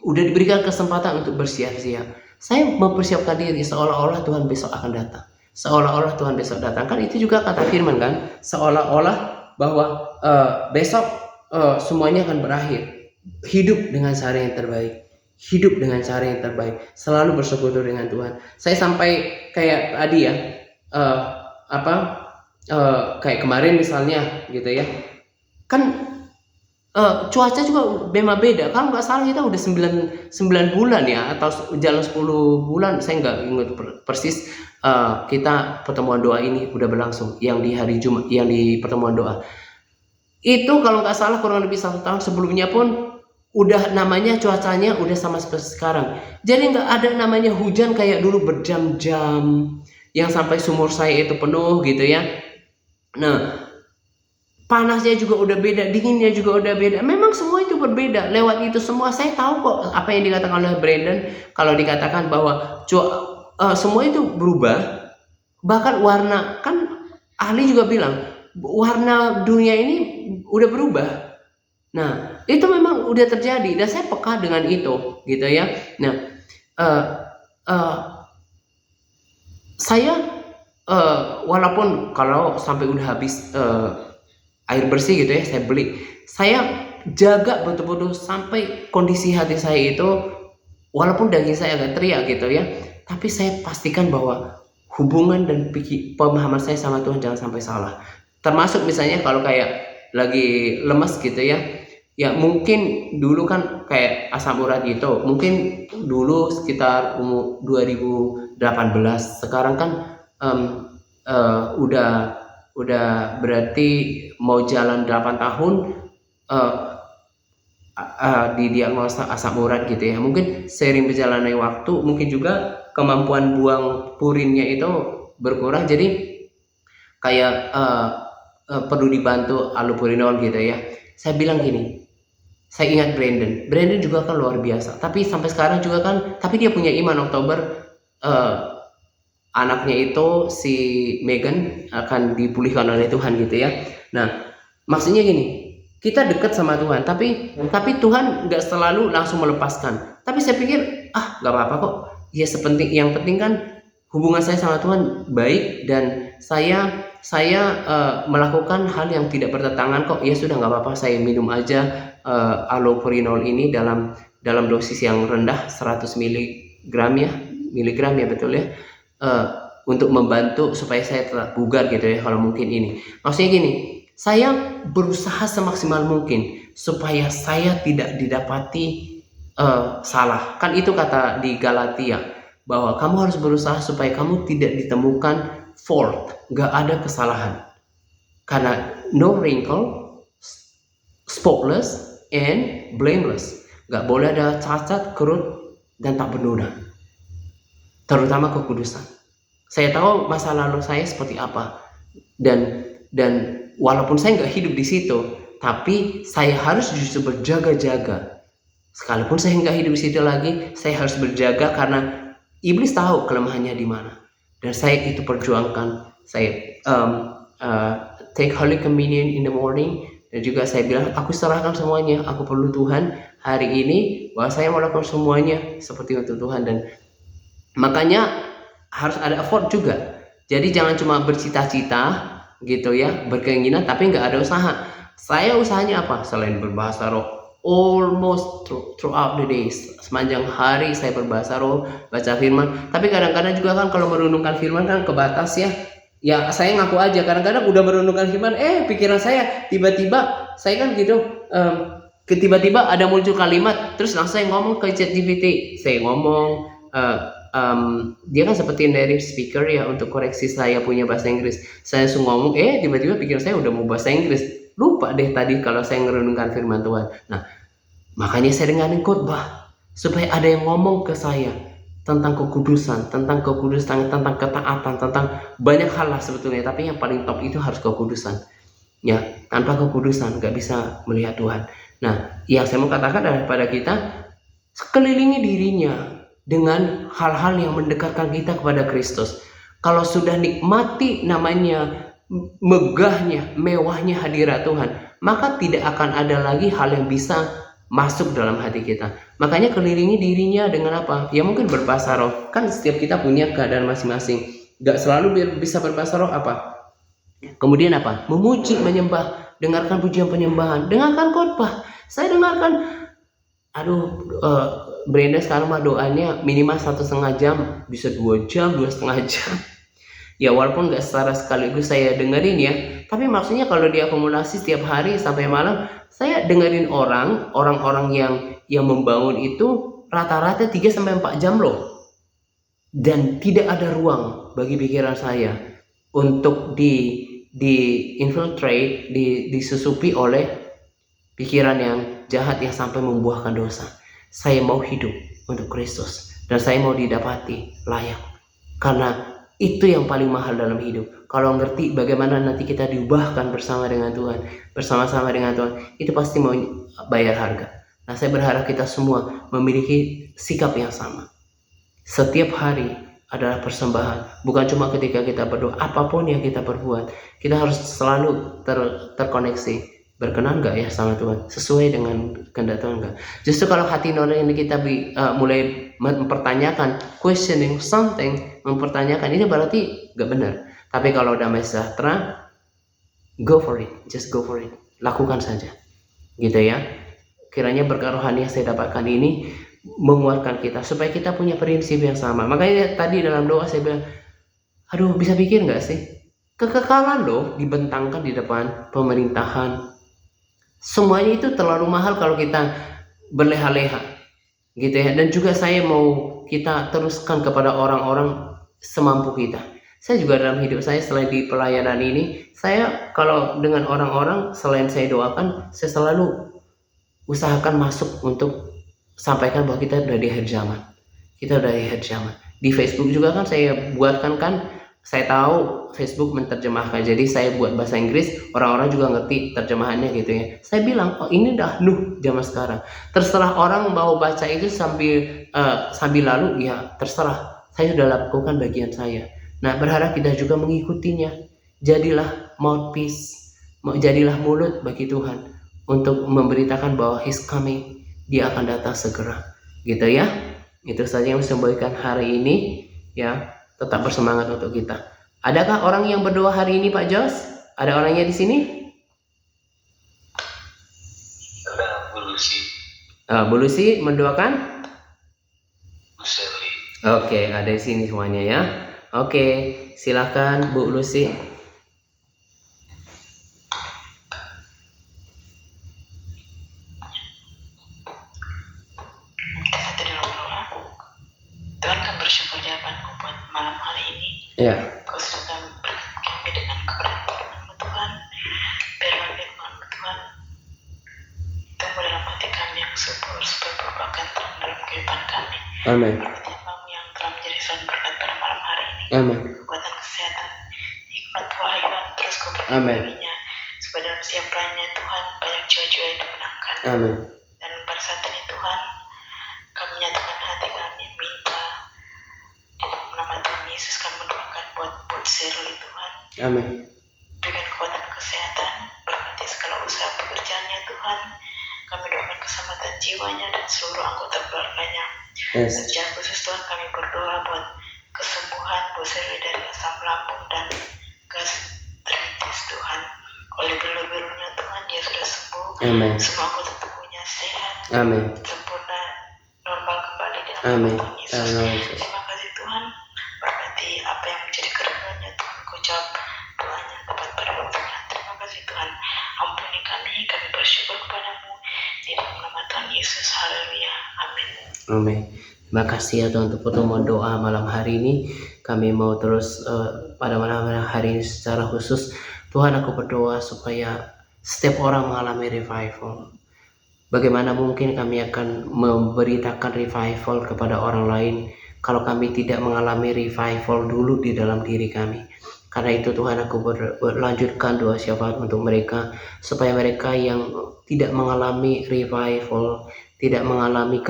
udah diberikan kesempatan untuk bersiap-siap. Saya mempersiapkan diri seolah-olah Tuhan besok akan datang. Seolah-olah Tuhan besok datang. Kan itu juga kata firman kan. Seolah-olah bahwa besok semuanya akan berakhir. Hidup dengan cara yang terbaik. Hidup dengan cara yang terbaik. Selalu bersekutu dengan Tuhan. Saya sampai kayak tadi ya. Kayak kemarin misalnya gitu ya. Kan cuaca juga memang beda. Kalau nggak salah kita udah 9 bulan ya, atau jalan 10 bulan, saya nggak ingat persis. Kita pertemuan doa ini udah berlangsung, yang di hari Jumat, yang di pertemuan doa itu kalau nggak salah kurang lebih 1 tahun sebelumnya pun udah namanya cuacanya udah sama seperti sekarang. Jadi nggak ada namanya hujan kayak dulu berjam-jam yang sampai sumur saya itu penuh gitu ya. Nah, panasnya juga udah beda, dinginnya juga udah beda. Memang semua itu berbeda. Lewat itu semua saya tahu kok apa yang dikatakan oleh Brandon. Kalau dikatakan bahwa semua itu berubah. Bahkan warna, kan ahli juga bilang warna dunia ini udah berubah. Nah, itu memang udah terjadi dan saya peka dengan itu, gitu ya. Nah, saya walaupun kalau sampai udah habis air bersih gitu ya, saya beli. Saya jaga betul-betul sampai kondisi hati saya itu, walaupun daging saya agak teriak gitu ya, tapi saya pastikan bahwa hubungan dan pemahaman saya sama Tuhan jangan sampai salah. Termasuk misalnya kalau kayak lagi lemes gitu ya, ya mungkin dulu kan kayak asam urat gitu, mungkin dulu sekitar umur 2018, sekarang kan udah berarti mau jalan 8 tahun didiagnosa asam urat gitu ya. Mungkin seiring berjalannya waktu, mungkin juga kemampuan buang purinnya itu berkurang, jadi kayak perlu dibantu allopurinol gitu ya. Saya bilang gini, saya ingat Brandon juga kan luar biasa, tapi sampai sekarang juga kan, tapi dia punya iman. Oktober anaknya itu si Megan akan dipulihkan oleh Tuhan gitu ya. Nah maksudnya gini, kita dekat sama Tuhan, tapi Tuhan nggak selalu langsung melepaskan. Tapi saya pikir nggak apa-apa kok ya, yang penting kan hubungan saya sama Tuhan baik, dan saya melakukan hal yang tidak bertentangan kok. Ya sudah, nggak apa-apa, saya minum aja allopurinol ini dalam dosis yang rendah, 100 miligram ya betul ya, untuk membantu supaya saya tetap bugar gitu ya kalau mungkin ini. Maksudnya gini, saya berusaha semaksimal mungkin supaya saya tidak didapati salah. Kan itu kata di Galatia, bahwa kamu harus berusaha supaya kamu tidak ditemukan fault, gak ada kesalahan. Karena no wrinkle, spotless, and blameless. Gak boleh ada cacat, kerut, dan tak bernoda. Terutama kekudusan. Saya tahu masa lalu saya seperti apa, dan walaupun saya nggak hidup di situ, tapi saya harus justru berjaga-jaga. Sekalipun saya nggak hidup di situ lagi, saya harus berjaga karena iblis tahu kelemahannya di mana, dan saya itu perjuangkan. Saya take Holy Communion in the morning, dan juga saya bilang aku serahkan semuanya, aku perlu Tuhan hari ini, bahwa saya melakukan semuanya seperti untuk Tuhan. Dan makanya harus ada effort juga. Jadi jangan cuma bercita-cita gitu ya, berkeinginan tapi nggak ada usaha. Saya usahanya apa? Selain berbahasa roh, almost throughout the days, sepanjang hari saya berbahasa roh, baca firman. Tapi kadang-kadang juga kan kalau merenungkan firman kan kebatas ya. Ya saya ngaku aja, kadang-kadang udah merenungkan firman, pikiran saya tiba-tiba, saya kan gitu, tiba-tiba ada muncul kalimat, terus langsung saya ngomong ke ChatGPT. Saya ngomong, dia kan seperti native speaker ya, untuk koreksi saya punya bahasa Inggris. Saya langsung ngomong, tiba-tiba pikiran saya udah mau bahasa Inggris, lupa deh tadi kalau saya merenungkan firman Tuhan. Nah makanya saya dengerin khotbah supaya ada yang ngomong ke saya tentang kekudusan, tentang ketaatan, tentang banyak hal lah sebetulnya. Tapi yang paling top itu harus kekudusan. Ya, tanpa kekudusan nggak bisa melihat Tuhan. Nah, yang saya mau katakan daripada kita sekelilingi dirinya dengan hal-hal yang mendekatkan kita kepada Kristus. Kalau sudah nikmati namanya megahnya, mewahnya hadirat Tuhan, maka tidak akan ada lagi hal yang bisa masuk dalam hati kita. Makanya kelilingi dirinya dengan apa? Ya mungkin berbahasa roh. Kan setiap kita punya keadaan masing-masing. Gak selalu bisa berbahasa roh apa? Kemudian apa? Memuji, menyembah. Dengarkan pujian penyembahan. Dengarkan khotbah. Saya dengarkan. Brenda sekarang mah doanya minimal 1,5 jam. Bisa 2 jam, 2,5 jam. Ya walaupun gak secara sekaligus saya dengerin ya, tapi maksudnya kalau diakumulasi setiap hari sampai malam, saya dengerin orang-orang yang membangun itu rata-rata 3-4 jam loh. Dan tidak ada ruang bagi pikiran saya untuk infiltrate, disusupi oleh pikiran yang jahat yang sampai membuahkan dosa. Saya mau hidup untuk Kristus, dan saya mau didapati layak, karena itu yang paling mahal dalam hidup. Kalau ngerti bagaimana nanti kita diubahkan bersama dengan Tuhan, bersama-sama dengan Tuhan, itu pasti mau bayar harga. Nah saya berharap kita semua memiliki sikap yang sama. Setiap hari adalah persembahan. Bukan cuma ketika kita berdoa, apapun yang kita perbuat, kita harus selalu terkoneksi. Berkenan gak ya sama Tuhan? Sesuai dengan kehendak Tuhan gak? Justru kalau hati nurani kita mulai mempertanyakan, questioning something, mempertanyakan, ini berarti gak benar. Tapi kalau damai sejahtera, go for it, just go for it, lakukan saja, gitu ya. Kiranya berkat rohani yang saya dapatkan ini menguatkan kita supaya kita punya prinsip yang sama. Makanya tadi dalam doa saya bilang, Aduh, bisa pikir nggak sih? Kekekalan loh dibentangkan di depan pemerintahan. Semuanya itu terlalu mahal kalau kita berleha-leha, gitu ya. Dan juga saya mau kita teruskan kepada orang-orang semampu kita. Saya juga dalam hidup saya selain di pelayanan ini, saya kalau dengan orang-orang selain saya doakan, saya selalu usahakan masuk untuk sampaikan bahwa kita udah di akhir zaman. Kita udah di akhir zaman. Di Facebook juga kan saya buatkan kan, saya tahu Facebook menerjemahkan, jadi saya buat bahasa Inggris, orang-orang juga ngerti terjemahannya gitu ya. Saya bilang, oh ini dah zaman sekarang. Terserah orang mau baca itu sambil lalu, ya terserah. Saya sudah lakukan bagian saya. Nah, berharap kita juga mengikutinya. Jadilah mouthpiece, jadilah mulut bagi Tuhan untuk memberitakan bahwa He's coming, Dia akan datang segera, gitu ya. Itu saja yang saya sampaikan hari ini, ya. Tetap bersemangat untuk kita. Adakah orang yang berdoa hari ini, Pak Jos? Ada orangnya di sini? Ada Bu Lucy. Bu Lucy mendoakan? Bu Sherly. Oke, ada di sini semuanya ya. Oke, silakan Bu Lucy. Kita tadi berdoa. Tuhan kan bersyukur jawabanku buat malam hari ini. Ya. Kau sudah berkati kami dengan kebenaran Tuhan. Biarlah firman Tuhan tumbuh dalam hati kami yang subur supaya merupakan terang dalam kehidupan kami. Amin. Berkati hambamu yang telah menjadi soal berkat pada malam hari ini. Amin. Kekuatan kesehatan, hikmat kewahyuan terus kau berikan Amin. baginya. Supaya dalam setiap perannya Tuhan banyak jiwa-jiwa yang dimenangkan. Amin. Dan pada saat ini Tuhan, kami menyatukan hati kami minta di dalam nama Tuhan Yesus kami mendoakan buat Shirley Tuhan. Amin. Berikan kekuatan kesehatan, berkati segala usaha pekerjaannya Tuhan. Kami doakan keselamatan jiwanya dan seluruh anggota keluarganya. Yes. Secara khusus Tuhan kami berdoa buat kesembuhan Bu Shirley dari asam lambung dan gastritis Tuhan. Oleh belu-belunya Tuhan dia sudah sembuh. Amin. Semua anggota tubuhnya sehat. Amin. Sempurna, normal kembali dalam Amin. nama Tuhan Yesus. Amin. Terima kasih Tuhan. Berkati apa yang menjadi kerinduannya Tuhan. Kau jawab doanya tepat pada waktunya. Terima kasih Tuhan. Ampuni kami bersyukur kepadamu di dalam nama Tuhan Yesus. Haleluya. Amin. Amin. Terima kasih ya Tuhan untuk pertemuan doa malam hari ini. Kami mau terus pada malam hari ini secara khusus, Tuhan aku berdoa supaya setiap orang mengalami revival. Bagaimana mungkin kami akan memberitakan revival kepada orang lain kalau kami tidak mengalami revival dulu di dalam diri kami. Karena itu Tuhan aku berlanjutkan doa syafaat untuk mereka, supaya mereka yang tidak mengalami revival, tidak mengalami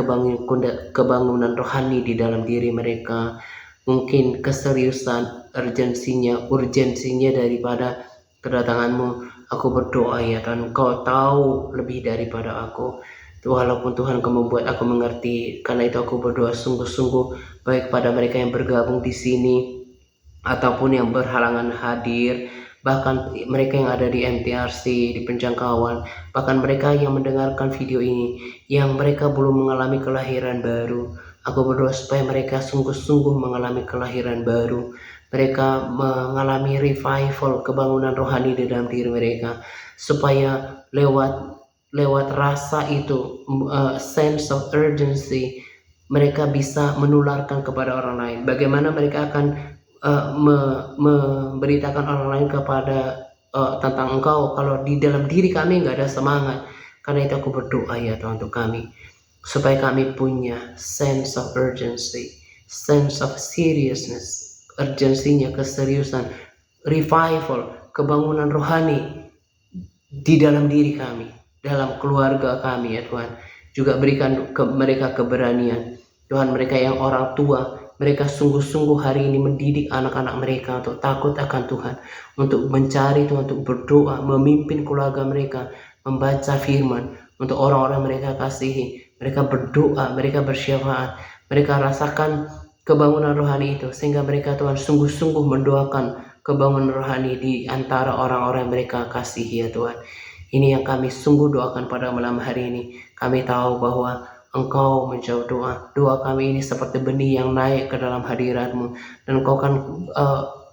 kebangunan rohani di dalam diri mereka, mungkin keseriusan, urgensinya daripada kedatanganmu. Aku berdoa ya Tuhan, Kau tahu lebih daripada aku. Walaupun Tuhan Kau membuat aku mengerti, karena itu aku berdoa sungguh-sungguh baik pada mereka yang bergabung di sini ataupun yang berhalangan hadir, bahkan mereka yang ada di MTRC, di penjangkauan, bahkan mereka yang mendengarkan video ini yang mereka belum mengalami kelahiran baru. Aku berdoa supaya mereka sungguh-sungguh mengalami kelahiran baru. Mereka mengalami revival, kebangunan rohani di dalam diri mereka, supaya lewat rasa itu, sense of urgency, mereka bisa menularkan kepada orang lain. Bagaimana mereka akan memberitakan orang lain kepada tentang Engkau kalau di dalam diri kami nggak ada semangat. Karena itu aku berdoa ya Tuhan untuk kami, supaya kami punya sense of urgency, sense of seriousness, urgensinya, keseriusan, revival, kebangunan rohani di dalam diri kami, dalam keluarga kami ya Tuhan. Juga berikan mereka keberanian Tuhan, mereka yang orang tua, mereka sungguh-sungguh hari ini mendidik anak-anak mereka untuk takut akan Tuhan, untuk mencari Tuhan, untuk berdoa, memimpin keluarga mereka, membaca firman untuk orang-orang mereka kasihi. Mereka berdoa, mereka bersyafaat, mereka rasakan kebangunan rohani itu, sehingga mereka Tuhan sungguh-sungguh mendoakan kebangunan rohani di antara orang-orang yang mereka kasihi ya Tuhan. Ini yang kami sungguh doakan pada malam hari ini. Kami tahu bahwa Engkau menjawab doa. Doa kami ini seperti benih yang naik ke dalam hadirat-Mu, dan Engkau kan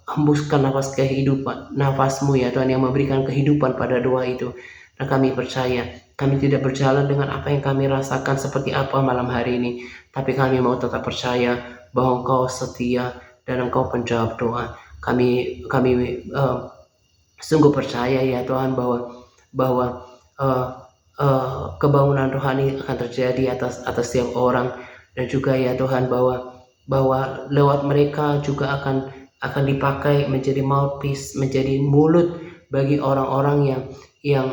hembuskan nafas kehidupan, nafasmu ya Tuhan, yang memberikan kehidupan pada doa itu. Dan kami percaya, kami tidak berjalan dengan apa yang kami rasakan seperti apa malam hari ini, tapi kami mau tetap percaya bahwa Engkau setia dan Engkau penjawab doa. Kami sungguh percaya ya Tuhan bahwa kebangunan rohani akan terjadi atas setiap orang, dan juga ya Tuhan bahwa lewat mereka juga akan dipakai menjadi mouthpiece, menjadi mulut bagi orang-orang yang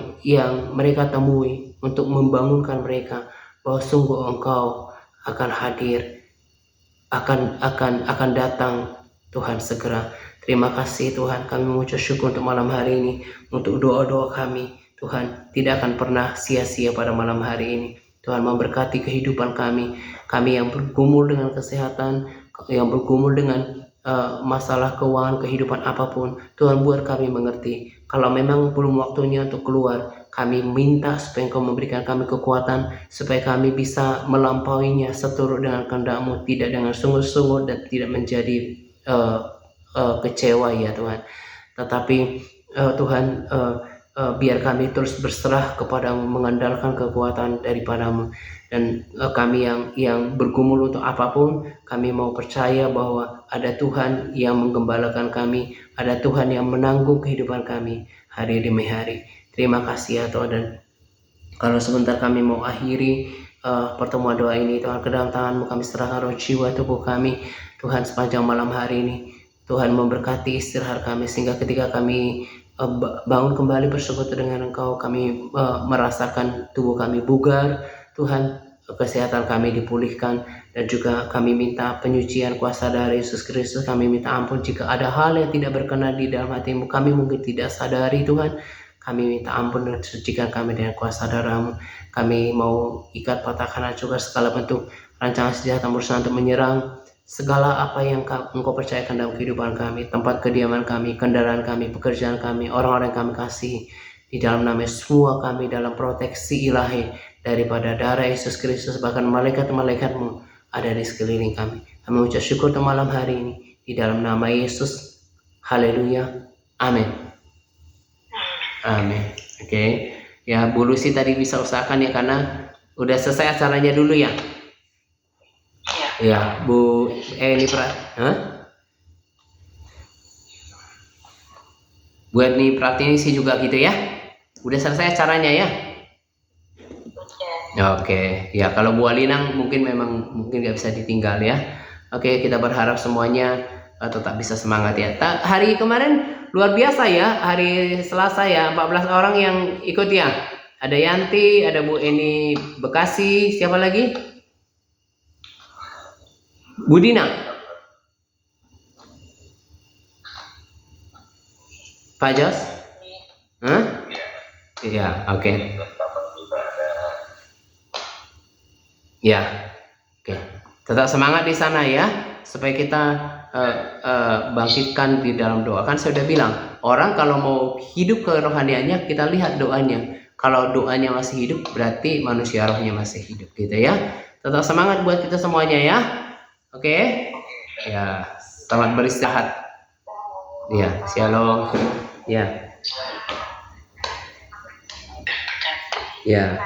mereka temui untuk membangunkan mereka bahwa sungguh Engkau akan hadir, akan datang Tuhan segera. Terima kasih Tuhan, kami mengucap syukur untuk malam hari ini, untuk doa-doa kami Tuhan tidak akan pernah sia-sia pada malam hari ini. Tuhan memberkati kehidupan kami yang bergumul dengan kesehatan, yang bergumul dengan masalah keuangan, kehidupan apapun. Tuhan buat kami mengerti, kalau memang belum waktunya untuk keluar, kami minta supaya Engkau memberikan kami kekuatan, supaya kami bisa melampauinya seturut dengan kehendak-Mu, tidak dengan sungut-sungut dan tidak menjadi kecewa ya Tuhan. Tetapi Tuhan, biar kami terus berserah kepadamu, mengandalkan kekuatan daripadamu. Dan kami yang bergumul untuk apapun, kami mau percaya bahwa ada Tuhan yang menggembalakan kami, ada Tuhan yang menanggung kehidupan kami hari demi hari. Terima kasih ya Tuhan. Dan kalau sebentar kami mau akhiri pertemuan doa ini, Tuhan, ke dalam tangan-Mu kami serahkan roh, jiwa, tubuh kami Tuhan sepanjang malam hari ini. Tuhan memberkati istirahat kami, sehingga ketika kami bangun kembali bersekutu dengan Engkau, kami merasakan tubuh kami bugar Tuhan, kesehatan kami dipulihkan. Dan juga kami minta penyucian kuasa dari Yesus Kristus. Kami minta ampun jika ada hal yang tidak berkenan di dalam hati-Mu, kami mungkin tidak sadari Tuhan. Kami minta ampun dan sucikan kami dengan kuasa darah-Mu. Kami mau ikat, patahkan, hancurkan segala bentuk rancangan senjata musuh untuk menyerang segala apa yang Engkau percayakan dalam kehidupan kami, tempat kediaman kami, kendaraan kami, pekerjaan kami, orang-orang yang kami kasih. Di dalam nama semua kami dalam proteksi ilahi daripada darah Yesus Kristus, bahkan malaikat-malaikat-Mu ada di sekeliling kami. Kami ucap syukur untuk malam hari ini, di dalam nama Yesus. Haleluya. Amin. Amin. Oke. Ya, Bu Lucy tadi bisa usahakan ya, karena udah selesai acaranya dulu ya. Ya, Bu ini buat nih Pratiwi sih juga gitu ya. Udah selesai acaranya ya. Oke, ya kalau Bu Alina mungkin nggak bisa ditinggal ya. Oke, kita berharap semuanya tetap bisa semangat ya. Hari kemarin luar biasa ya, hari Selasa ya, 14 orang yang ikut ya. Ada Yanti, ada Bu Eni Bekasi, siapa lagi? Budina, Pak Jos, Iya, oke. Ya, oke. Tetap semangat di sana ya, supaya kita bangkitkan di dalam doa. Kan saya sudah bilang, orang kalau mau hidup kerohaniannya, kita lihat doanya. Kalau doanya masih hidup, berarti manusia rohnya masih hidup, gitu ya. Tetap semangat buat kita semuanya ya. Oke, ya, selamat beristirahat. Ya, shalom. Ya, ya.